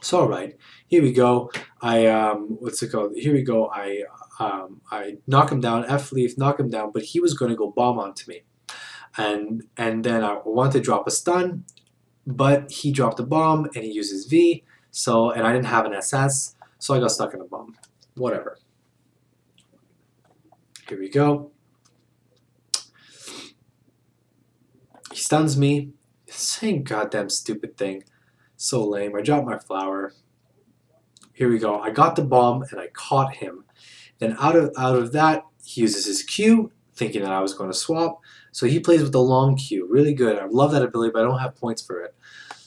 So alright, here we go. What's it called? Here we go. I knock him down, F-leaf, knock him down, but he was going to go bomb onto me. And then I wanted to drop a stun, but he dropped a bomb and he uses V, and I didn't have an SS, so I got stuck in a bomb. Whatever. Here we go. He stuns me. Same goddamn stupid thing. So lame. I dropped my flower. Here we go. I got the bomb and I caught him. Then out of that, he uses his Q, thinking that I was going to swap. So he plays with the long Q. Really good. I love that ability, but I don't have points for it.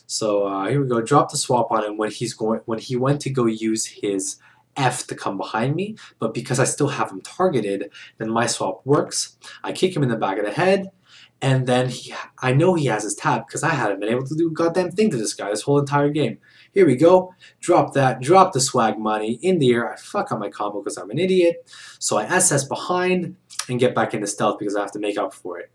So here we go. Drop the swap on him when he went to go use his F to come behind me, but because I still have him targeted, then my swap works. I kick him in the back of the head, and then I know he has his tab because I haven't been able to do a goddamn thing to this guy this whole entire game. Here we go. Drop that. Drop the swag money in the air. I fuck up my combo because I'm an idiot. So I SS behind and get back into stealth because I have to make up for it.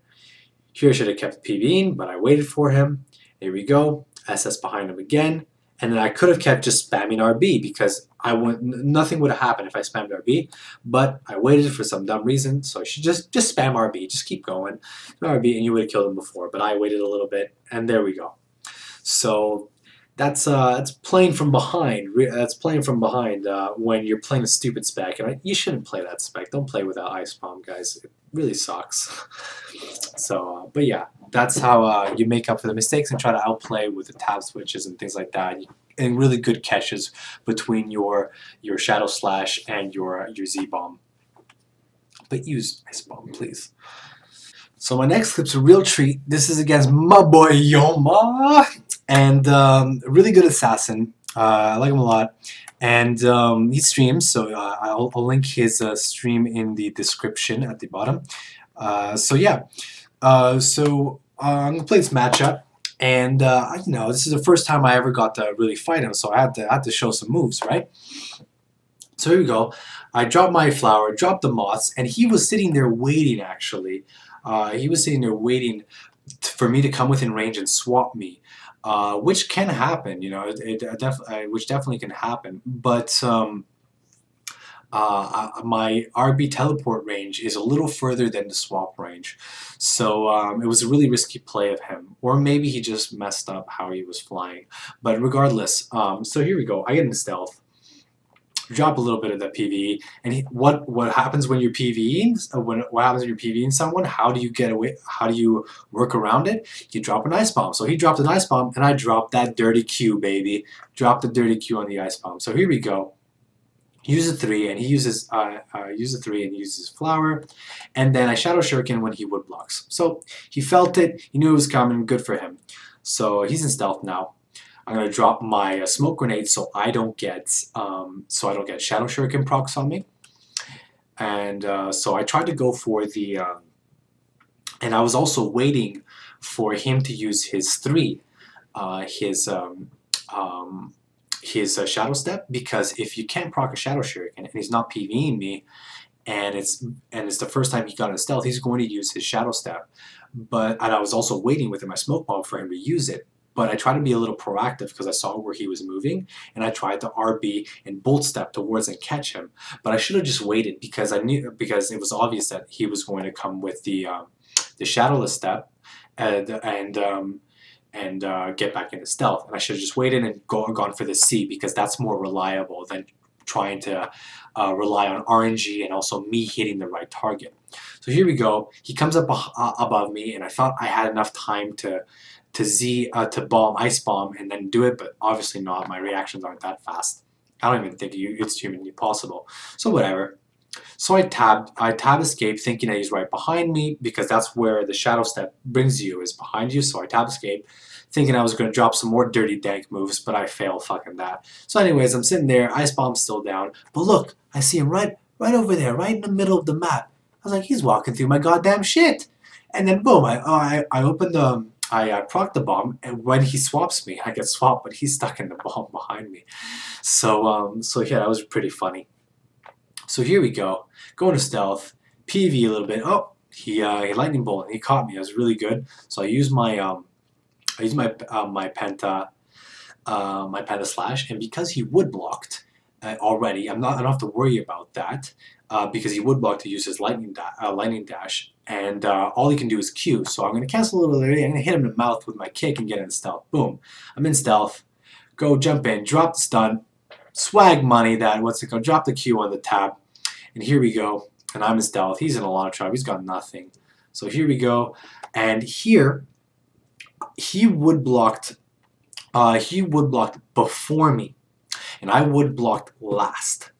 Here I should have kept PVing, but I waited for him. Here we go. SS behind him again. And then I could have kept just spamming RB because nothing would have happened if I spammed RB. But I waited for some dumb reason, so I should just spam RB. Just keep going. RB, and you would have killed him before. But I waited a little bit, and there we go. So that's playing from behind. That's playing from behind when you're playing a stupid spec. And you shouldn't play that spec. Don't play without Ice Bomb, guys. It really sucks. So, but yeah, that's how you make up for the mistakes and try to outplay with the tab switches and things like that. And really good catches between your Shadow Slash and your Z Bomb. But use Ice Bomb, please. So my next clip's a real treat. This is against my boy Yoma, and really good assassin. I like him a lot, and he streams. So I'll link his stream in the description at the bottom. So yeah, I'm gonna play this matchup, and you know, this is the first time I ever got to really fight him, so I had to show some moves, right? So here we go. I dropped my flower, dropped the moths, and he was sitting there waiting. Actually, he was sitting there waiting for me to come within range and swap me, which can happen. You know, which definitely can happen, but. My RB teleport range is a little further than the swap range, so it was a really risky play of him, or maybe he just messed up how he was flying. But regardless, so here we go. I get into stealth, drop a little bit of that PvE, and what happens when you're PvEing? What happens when you're PvEing someone? How do you get away? How do you work around it? You drop an Ice Bomb. So he dropped an Ice Bomb, and I dropped that dirty Q, baby. Drop the dirty Q on the Ice Bomb. So here we go. Use a 3, and he uses his flower, and then I Shadow Shuriken when he wood blocks. So he felt it, he knew it was coming, good for him. So he's in stealth now. I'm gonna drop my smoke grenade so I don't get shadow shuriken procs on me. And so I tried to go for the and I was also waiting for him to use his 3, his shadow step, because if you can't proc a shadow shuriken and he's not PvEing me, and it's the first time he got in stealth, he's going to use his shadow step. And I was also waiting within my smoke bomb for him to use it. But I tried to be a little proactive because I saw where he was moving, and I tried to RB and bolt step towards and catch him. But I should have just waited because it was obvious that he was going to come with the shadowless step and get back into stealth. And I should have just waited and gone for the C, because that's more reliable than trying to rely on RNG and also me hitting the right target. So here we go. He comes up above me, and I thought I had enough time to bomb, ice bomb, and then do it, but obviously not. My reactions aren't that fast. I don't even think it's humanly possible. So whatever. So I tab escape, thinking that he's right behind me, because that's where the shadow step brings you, is behind you. So I tab escape, thinking I was going to drop some more dirty dank moves, but I failed fucking that. So anyways, I'm sitting there, ice bomb's still down, but look, I see him right over there, right in the middle of the map. I was like, he's walking through my goddamn shit. And then boom, I opened I proc the bomb, and when he swaps me, I get swapped, but he's stuck in the bomb behind me. So yeah, that was pretty funny. So here we go, going to stealth, PV a little bit. Oh, he lightning bolt, and he caught me. It was really good. So I used my my penta slash, and because he wood blocked already, I don't have to worry about that. Because he would block to use his lightning dash, and all he can do is Q. So I'm going to cancel a little early. I'm going to hit him in the mouth with my kick and get in stealth. Boom. I'm in stealth. Go jump in, drop the stun, swag money that, drop the Q on the tab. And here we go. And I'm in stealth. He's in a lot of trouble. He's got nothing. So here we go. And here, he wood blocked before me. And I wood blocked last.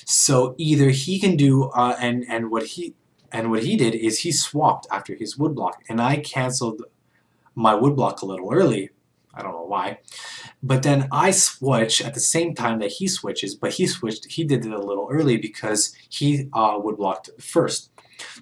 So either he can do and what he did is he swapped after his wood block, and I canceled my wood block a little early. I don't know why, but then I switch at the same time that he switches, but he did it a little early because he wood blocked first.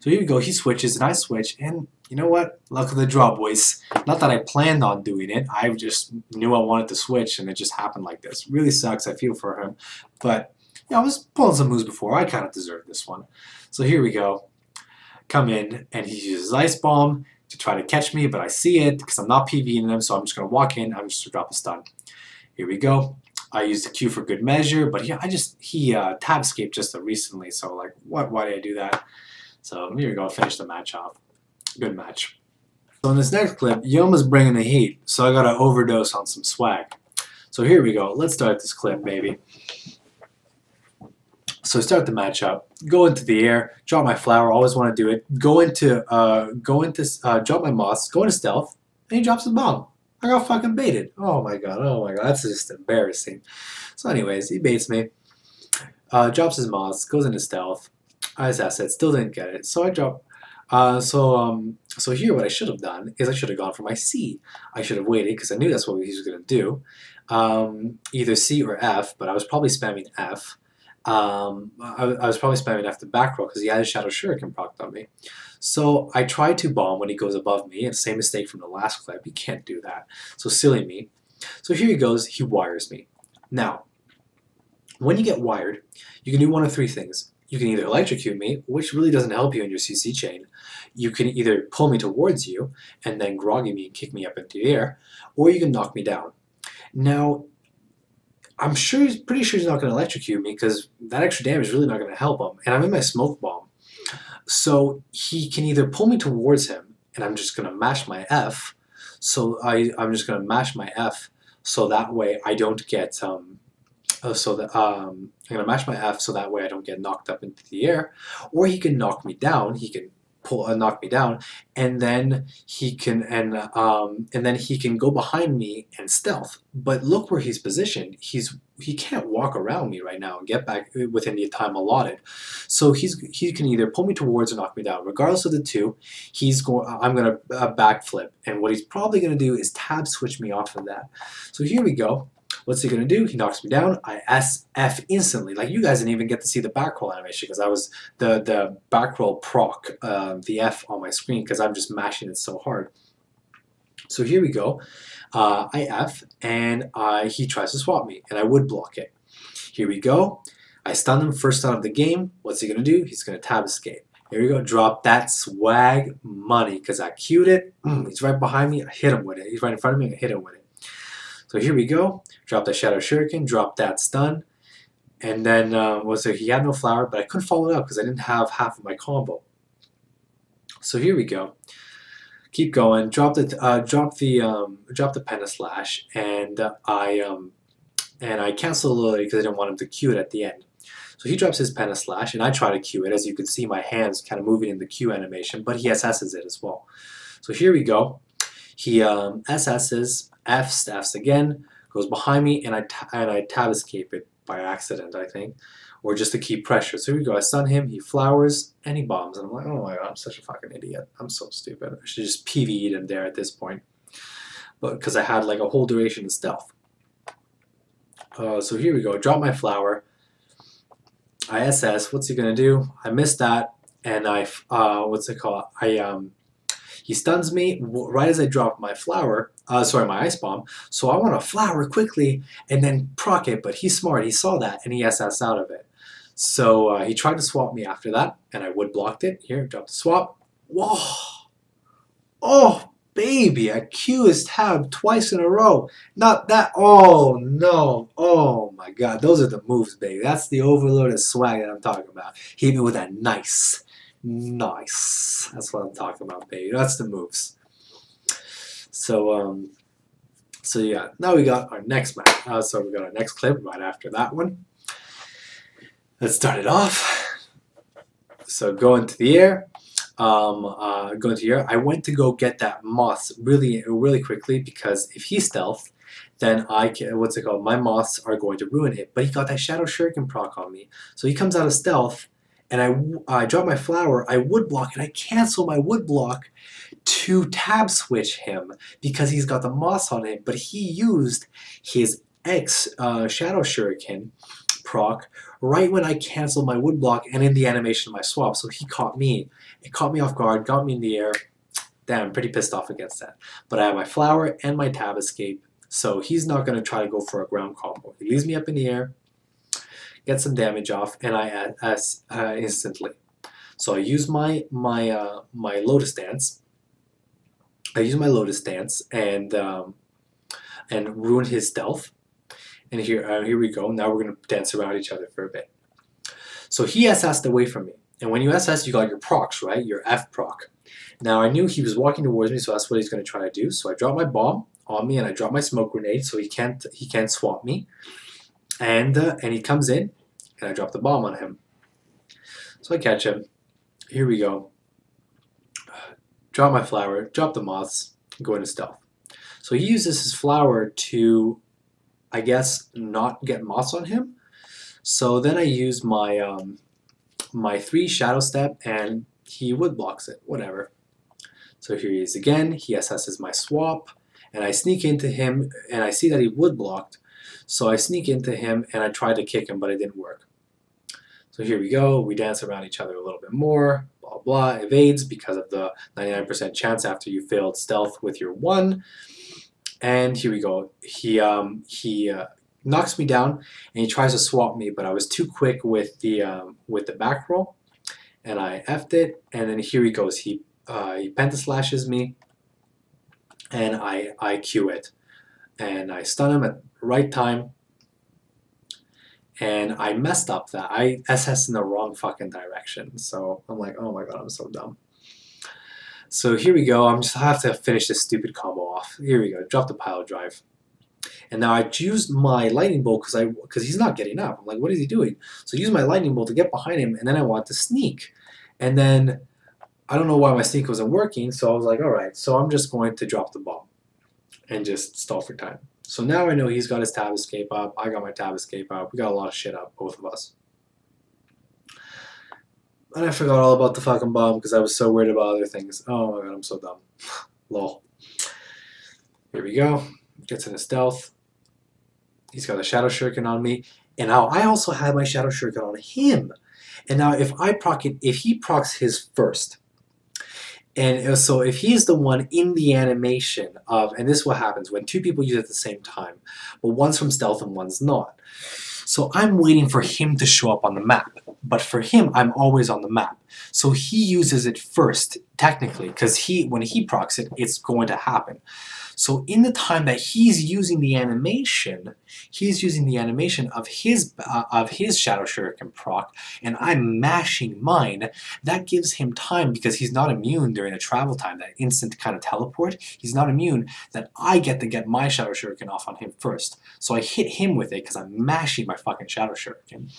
So here we go, he switches and I switch, and you know what? Luck of the draw, boys. Not that I planned on doing it, I just knew I wanted to switch, and it just happened like this. Really sucks. I feel for him, but. Yeah, I was pulling some moves before. I kind of deserved this one. So here we go. Come in, and he uses Ice Bomb to try to catch me, but I see it because I'm not PvEing him, so I'm just going to walk in. I'm just going to drop a stun. Here we go. I used the Q for good measure, but yeah, he tab escaped just recently, so like, why did I do that? So here we go. Finish the match off. Good match. So in this next clip, Yoma's bringing the heat, so I got to overdose on some swag. So here we go. Let's start this clip, baby. So start the matchup, go into the air, drop my flower, always want to do it, drop my moss, go into stealth, and he drops his bomb. I got fucking baited. Oh my god, that's just embarrassing. So anyways, he baits me, drops his moss, goes into stealth, his asset, still didn't get it, so I drop, so here what I should have done is I should have gone for my C. I should have waited because I knew that's what he was going to do, either C or F, but I was probably spamming F. I was probably spamming F to back row because he had a Shadow Shuriken procced on me. So I tried to bomb when he goes above me, and same mistake from the last clip. You can't do that. So silly me. So here he goes, he wires me. Now, when you get wired, you can do one of 3 things. You can either electrocute me, which really doesn't help you in your CC chain. You can either pull me towards you and then groggy me and kick me up into the air, or you can knock me down. Now, I'm pretty sure he's not going to electrocute me because that extra damage is really not going to help him. And I'm in my smoke bomb. So he can either pull me towards him, and I'm just going to mash my F. So I'm just going to mash my F so that way I don't get, I'm going to mash my F so that way I don't get knocked up into the air. Or he can knock me down. He can knock me down, and then he can go behind me and stealth. But look where he's positioned. He can't walk around me right now and get back within the time allotted. So he can either pull me towards or knock me down. Regardless of the two, I'm gonna backflip, and what he's probably gonna do is tab switch me off of that. So here we go. What's he gonna do? He knocks me down. I SF instantly. Like, you guys didn't even get to see the back roll animation because I was the back roll proc the F on my screen because I'm just mashing it so hard. So here we go. I F and he tries to swap me, and I would block it. Here we go. I stun him first stun of the game. What's he gonna do? He's gonna tab escape. Here we go. Drop that swag money because I queued it. He's right behind me. I hit him with it. He's right in front of me. I hit him with it. So here we go. Drop the Shadow Shuriken, drop that stun, and then he had no flower, but I couldn't follow it up because I didn't have half of my combo. So here we go. Keep going. Drop the Penta Slash, and I cancel Lily because I didn't want him to Q it at the end. So he drops his Penta Slash, and I try to Q it. As you can see, my hands kind of moving in the Q animation, but he SS's it as well. So here we go. He SS's, F's again, goes behind me, and I tab escape it by accident, I think, or just to keep pressure. So here we go. I stun him, he flowers, and he bombs. And I'm like, oh my god, I'm such a fucking idiot. I'm so stupid. I should just PvE'd him there at this point. But because I had like a whole duration of stealth. So here we go. Drop my flower. I SS. What's he gonna do? I missed that, and what's it called? He stuns me right as I drop my flower, my ice bomb. So I want to flower quickly and then proc it, but he's smart. He saw that and he SS out of it. So he tried to swap me after that, and I would blocked it. Here, drop the swap. Whoa! Oh, baby! I Q his tab twice in a row. Not that. Oh no! Oh my god! Those are the moves, baby. That's the overloaded swag that I'm talking about. He hit me with that nice. That's what I'm talking about, baby. That's the moves. So yeah, now we got our next match. So we got our next clip right after that one. Let's start it off. So go into the air. I went to go get that moth really quickly because if he stealth, then my moths are going to ruin it. But he got that Shadow Shuriken proc on me, so he comes out of stealth. And I drop my flower, I would block, and I cancel my wood block to tab switch him because he's got the moss on him, but he used his X Shadow Shuriken proc right when I canceled my wood block and in the animation of my swap, so he caught me. It caught me off guard, got me in the air. Damn, I'm pretty pissed off against that. But I have my flower and my tab escape, so he's not going to try to go for a ground combo. He leaves me up in the air, get some damage off, and I SS instantly. So I use my Lotus Dance. And ruin his stealth. And here we go. Now we're gonna dance around each other for a bit. So he SS'd away from me. And when you SS, you got your procs, right? Your F proc. Now I knew he was walking towards me, so that's what he's gonna try to do. So I drop my bomb on me, and I drop my smoke grenade, so he can't swap me. And he comes in, and I drop the bomb on him. So I catch him. Here we go. Drop my flower, drop the moths, go into stealth. So he uses his flower to, I guess, not get moths on him. So then I use my my 3 shadow step, and he wood blocks it, whatever. So here he is again. He SS's my swap, and I sneak into him, and I see that he wood blocked. So I sneak into him, and I try to kick him, but it didn't work. So here we go. We dance around each other a little bit more. Blah, blah. Evades because of the 99% chance after you failed stealth with your 1. And here we go. He knocks me down, and he tries to swap me, but I was too quick with the back roll, and I F'd it. And then here he goes. He penta slashes me, and I Q it, and I stun him at the right time. And I messed up that. I SS in the wrong fucking direction. So I'm like, oh my god, I'm so dumb. So here we go. I have to finish this stupid combo off. Here we go. Drop the pile drive. And now I used my lightning bolt because he's not getting up. I'm like, what is he doing? So I use my lightning bolt to get behind him, and then I want to sneak. And then I don't know why my sneak wasn't working, so I was like, alright, so I'm just going to drop the bomb and just stall for time. So now I know he's got his tab escape up, I got my tab escape up, we got a lot of shit up, both of us. And I forgot all about the fucking bomb because I was so worried about other things. Oh my god, I'm so dumb. Lol. Here we go. Gets in a stealth. He's got a Shadow Shuriken on me. And now I also have my Shadow Shuriken on him. And now if I proc it, if he procs his first, and so if he's the one in the animation of, and this is what happens when two people use it at the same time, but one's from stealth and one's not. So I'm waiting for him to show up on the map. But for him, I'm always on the map. So he uses it first, technically, because when he procs it, it's going to happen. So in the time that he's using the animation of his Shadow Shuriken proc, and I'm mashing mine. That gives him time because he's not immune during the travel time, that instant kind of teleport. He's not immune. That I get to get my Shadow Shuriken off on him first. So I hit him with it because I'm mashing my fucking Shadow Shuriken.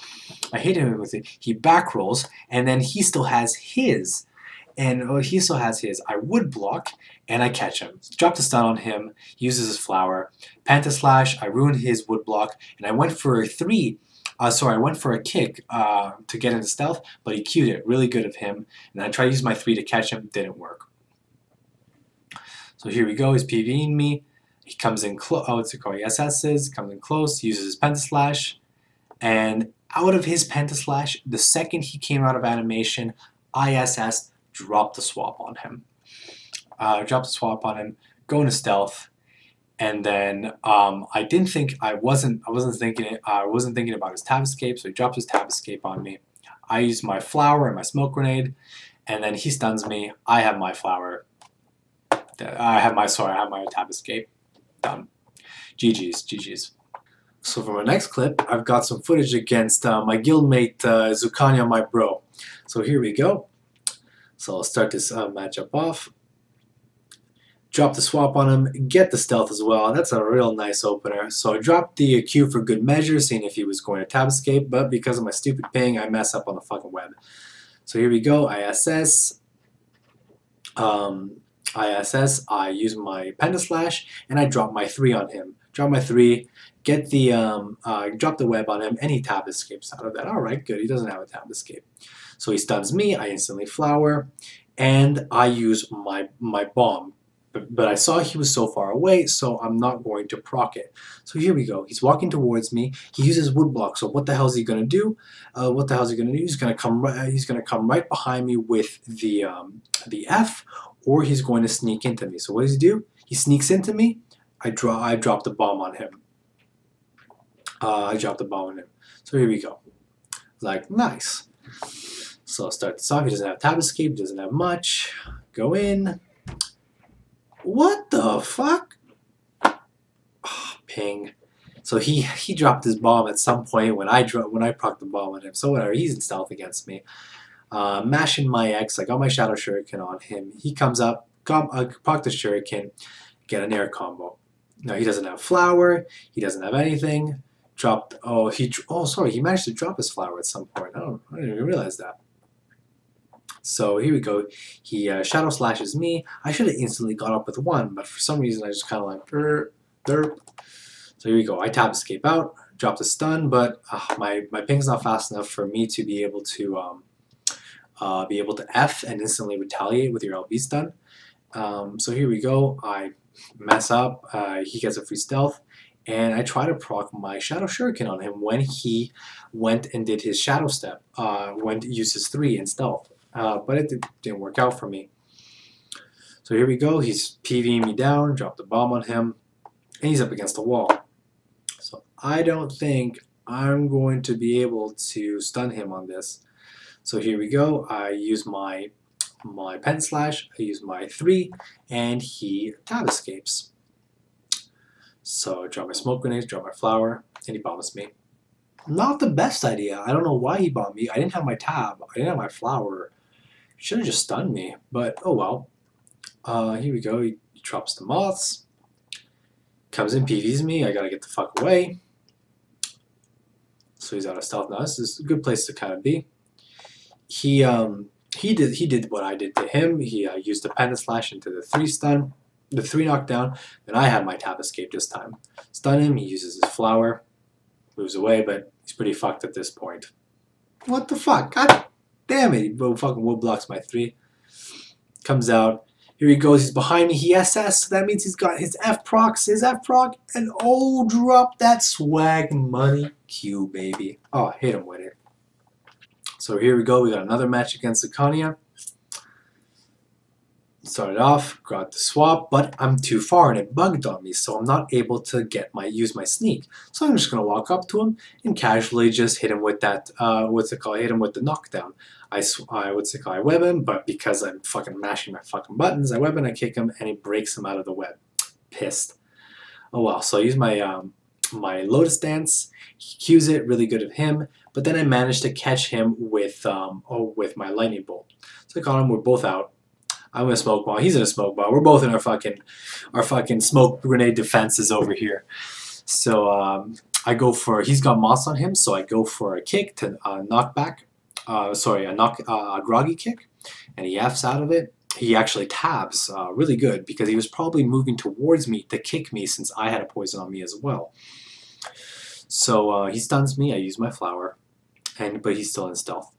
I hit him with it. He back rolls, and then he still has his. And he still has his. I would block, and I catch him. Drop the stun on him, he uses his flower. Pentaslash, I ruined his wood block, and I went for a kick to get into stealth, but he queued it. Really good of him. And I tried to use my 3 to catch him, didn't work. So here we go, he's PvEing me. He comes in close, oh, what's it called? He SS's, comes in close, uses his Pentaslash, and out of his Pentaslash, the second he came out of animation, ISS drop the swap on him. Go into stealth, and then I wasn't thinking about his tab escape, so he drops his tab escape on me. I use my flower and my smoke grenade, and then he stuns me. I have my flower. I have my tab escape. Done. GG's. So for my next clip, I've got some footage against my guildmate Zukanya, my bro. So here we go. So I'll start this matchup off. Drop the swap on him, get the stealth as well. That's a real nice opener. So I dropped the Q for good measure, seeing if he was going to tab escape, but because of my stupid ping, I mess up on the fucking web. So here we go, ISS. I use my Pentaslash, and I drop my 3 on him. Drop my 3, get the, drop the web on him, and he tab escapes out of that. Alright, good, he doesn't have a tab escape. So he stuns me, I instantly flower, and I use my bomb. But I saw he was so far away, so I'm not going to proc it. So here we go. He's walking towards me. He uses wood block. So what the hell is he gonna do? He's gonna come right behind me with the F, or he's going to sneak into me. So what does he do? He sneaks into me. I drop the bomb on him. So here we go. Like, nice. So I'll start this off. He doesn't have tab escape, doesn't have much. Go in. What the fuck? Oh, ping. So he dropped his bomb at some point when I procced the bomb on him. So whatever, he's in stealth against me. Mashing my X, I got my Shadow Shuriken on him. He comes up, proc the Shuriken, get an air combo. Now he doesn't have flower, he doesn't have anything. He managed to drop his flower at some point. I didn't even realize that. So here we go. He Shadow Slashes me. I should have instantly got up with 1, but for some reason I just kind of like derp. So here we go. I tab escape out, drop the stun, but my ping's not fast enough for me to be able to F and instantly retaliate with your LB stun. So here we go. I mess up. He gets a free stealth, and I try to proc my Shadow Shuriken on him when he went and did his Shadow Step. When he used his 3 in stealth. But it didn't work out for me. So here we go. He's PvEing me down, drop the bomb on him, and he's up against the wall. So I don't think I'm going to be able to stun him on this. So here we go. I use my Pentaslash, I use my 3, and he tab escapes. So I drop my smoke grenades, drop my flower, and he bombs me. Not the best idea. I don't know why he bombed me. I didn't have my tab. I didn't have my flower. Should have just stunned me, but oh well. Here we go. He drops the moths. Comes in, PVs me. I gotta get the fuck away. So he's out of stealth now. This is a good place to kind of be. He he did what I did to him. He used the panda slash into the 3 stun, the 3 knockdown, and I had my tap escape this time. Stun him. He uses his flower, moves away, but he's pretty fucked at this point. What the fuck? God damn it! He fucking wood blocks my 3. Comes out. Here he goes. He's behind me. He SS. So that means he's got his F procs, and oh, drop that swag money Q, baby. Oh, hit him with it. So here we go. We got another match against Akania. Started off, got the swap, but I'm too far and it bugged on me, so I'm not able to use my sneak. So I'm just gonna walk up to him and casually just hit him with that hit him with the knockdown. I web him, but because I'm fucking mashing my fucking buttons, I web him, I kick him, and he breaks him out of the web. Pissed. Oh well. So I use my my Lotus Dance. He Qs it, really good of him, but then I managed to catch him with my Lightning Bolt. So I caught him. We're both out. I'm in a smoke ball. He's in a smoke ball. We're both in our fucking smoke grenade defenses over here. So I go for. He's got moss on him, so I go for a kick to knock back. A groggy kick, and he Fs out of it. He actually tabs really good because he was probably moving towards me to kick me since I had a poison on me as well. So he stuns me. I use my flower, but he's still in stealth.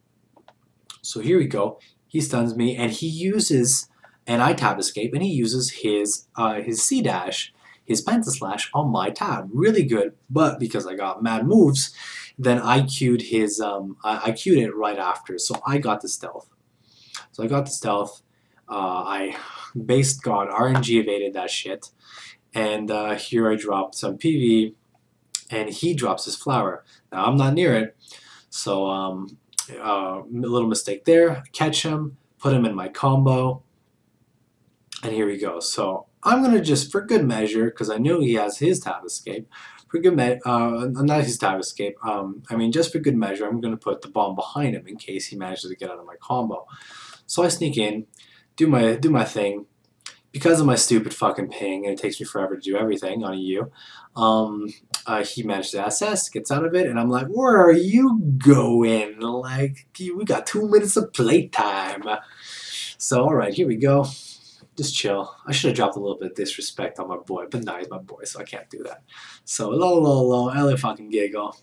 So here we go. He stuns me, and he uses, and I tab escape, and he uses his C dash, his penta slash on my tab. Really good, but because I got mad moves, then I queued his I queued it right after, so I got the stealth. So I got the stealth. I based God RNG evaded that shit, and here I dropped some PV, and he drops his flower. Now I'm not near it, so a little mistake there. Catch him, put him in my combo, and here we go. So I'm gonna just, for good measure, because I knew he has his tab escape. For good not his tab escape. I mean, just for good measure, I'm gonna put the bomb behind him in case he manages to get out of my combo. So I sneak in, do my thing. Because of my stupid fucking ping, and it takes me forever to do everything on EU, he managed to SS, gets out of it, and I'm like, where are you going? Like, we got 2 minutes of playtime. So, alright, here we go. Just chill. I should have dropped a little bit of disrespect on my boy, but nah, he's my boy, so I can't do that. So, low, ELEFUCKINGIGGLE.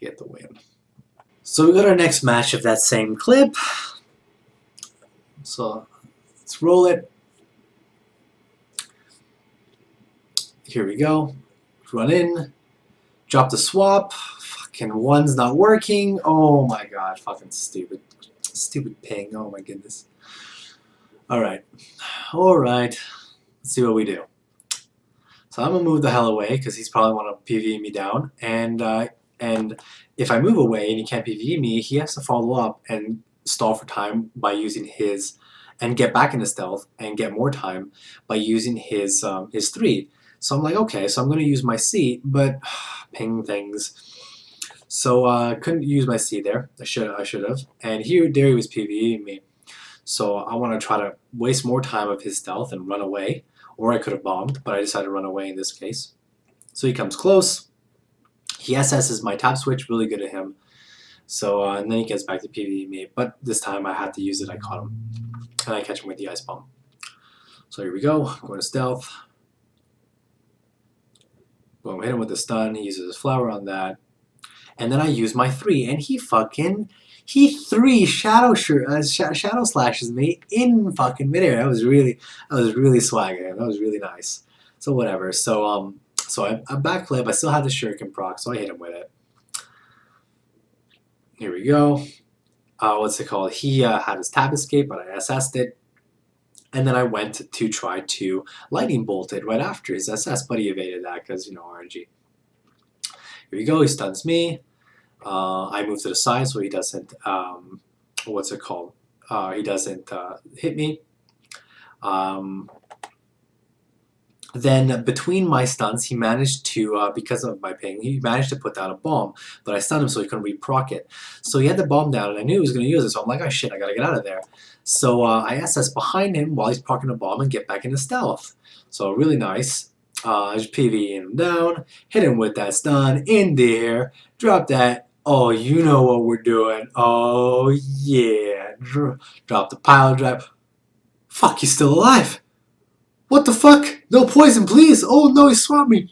Get the win. So, we got our next match of that same clip. So, let's roll it. Here we go. Run in. Drop the swap. Fucking one's not working. Oh my god. Fucking stupid. Stupid ping. Oh my goodness. Alright. Alright. Let's see what we do. So I'm going to move the hell away because he's probably want to PvE me down. And if I move away and he can't PvE me, he has to follow up and stall for time by using his... and get back into stealth and get more time by using his 3. So I'm like, okay, so I'm going to use my C, but ping things. So I couldn't use my C there. I should have. And there he was PvEing me. So I want to try to waste more time of his stealth and run away. Or I could have bombed, but I decided to run away in this case. So he comes close. He SS's my tap switch, really good at him. So and then he gets back to PvE me. But this time I had to use it. I caught him. And I catch him with the ice bomb. So here we go. Going to stealth. Boom, hit him with the stun. He uses his flower on that. And then I use my 3. And he 3 shadow slashes me in fucking midair. That was really swagger. That was really nice. So whatever. So I backflip. I still had the shuriken proc, so I hit him with it. Here we go. What's it called? He had his tab escape, but I SS'd it. And then I went to try to lightning bolt it right after his SS, but he evaded that because, you know, RNG. Here we go. He stuns me. I move to the side so he doesn't, what's it called? He doesn't hit me. Then between my stuns, he managed to, because of my ping, he managed to put down a bomb, but I stunned him so he couldn't re-proc it. So he had the bomb down, and I knew he was going to use it, so I'm like, oh shit, I gotta get out of there. So I SS behind him while he's procking a bomb and get back into stealth. So really nice. I just PvE'd him down, hit him with that stun in there, drop that. Oh, you know what we're doing. Oh, yeah. Drop the pile drive. Fuck, he's still alive. What the fuck? No poison, please. Oh, no, he swamped me.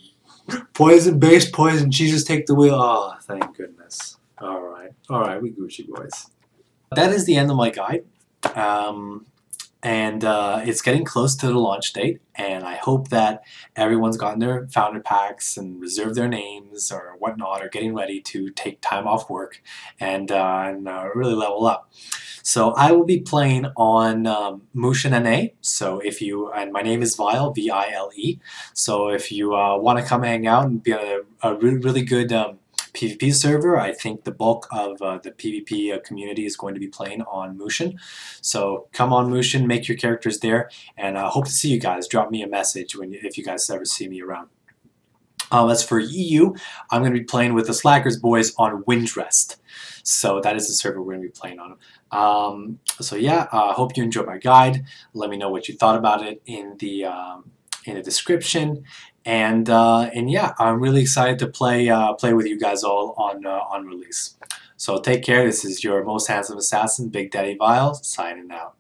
Poison, base, poison. Jesus, take the wheel. Oh, thank goodness. All right. All right, we Gucci boys. That is the end of my guide. And it's getting close to the launch date, and I hope that everyone's gotten their founder packs and reserved their names or whatnot, or getting ready to take time off work and really level up. So I will be playing on Mushin NA. So if you, and my name is Vile, V-I-L-E. So if you want to come hang out and be on a really good PvP server, I think the bulk of the PvP community is going to be playing on Mushin. So come on Mushin, make your characters there, and I hope to see you guys. Drop me a message if you guys ever see me around. As for EU, I'm going to be playing with the Slackers boys on Windrest. So that is the server we're going to be playing on. So yeah, I hope you enjoyed my guide. Let me know what you thought about it in the description. And yeah, I'm really excited to play with you guys all on release. So take care. This is your most handsome assassin, Big Daddy Vile, signing out.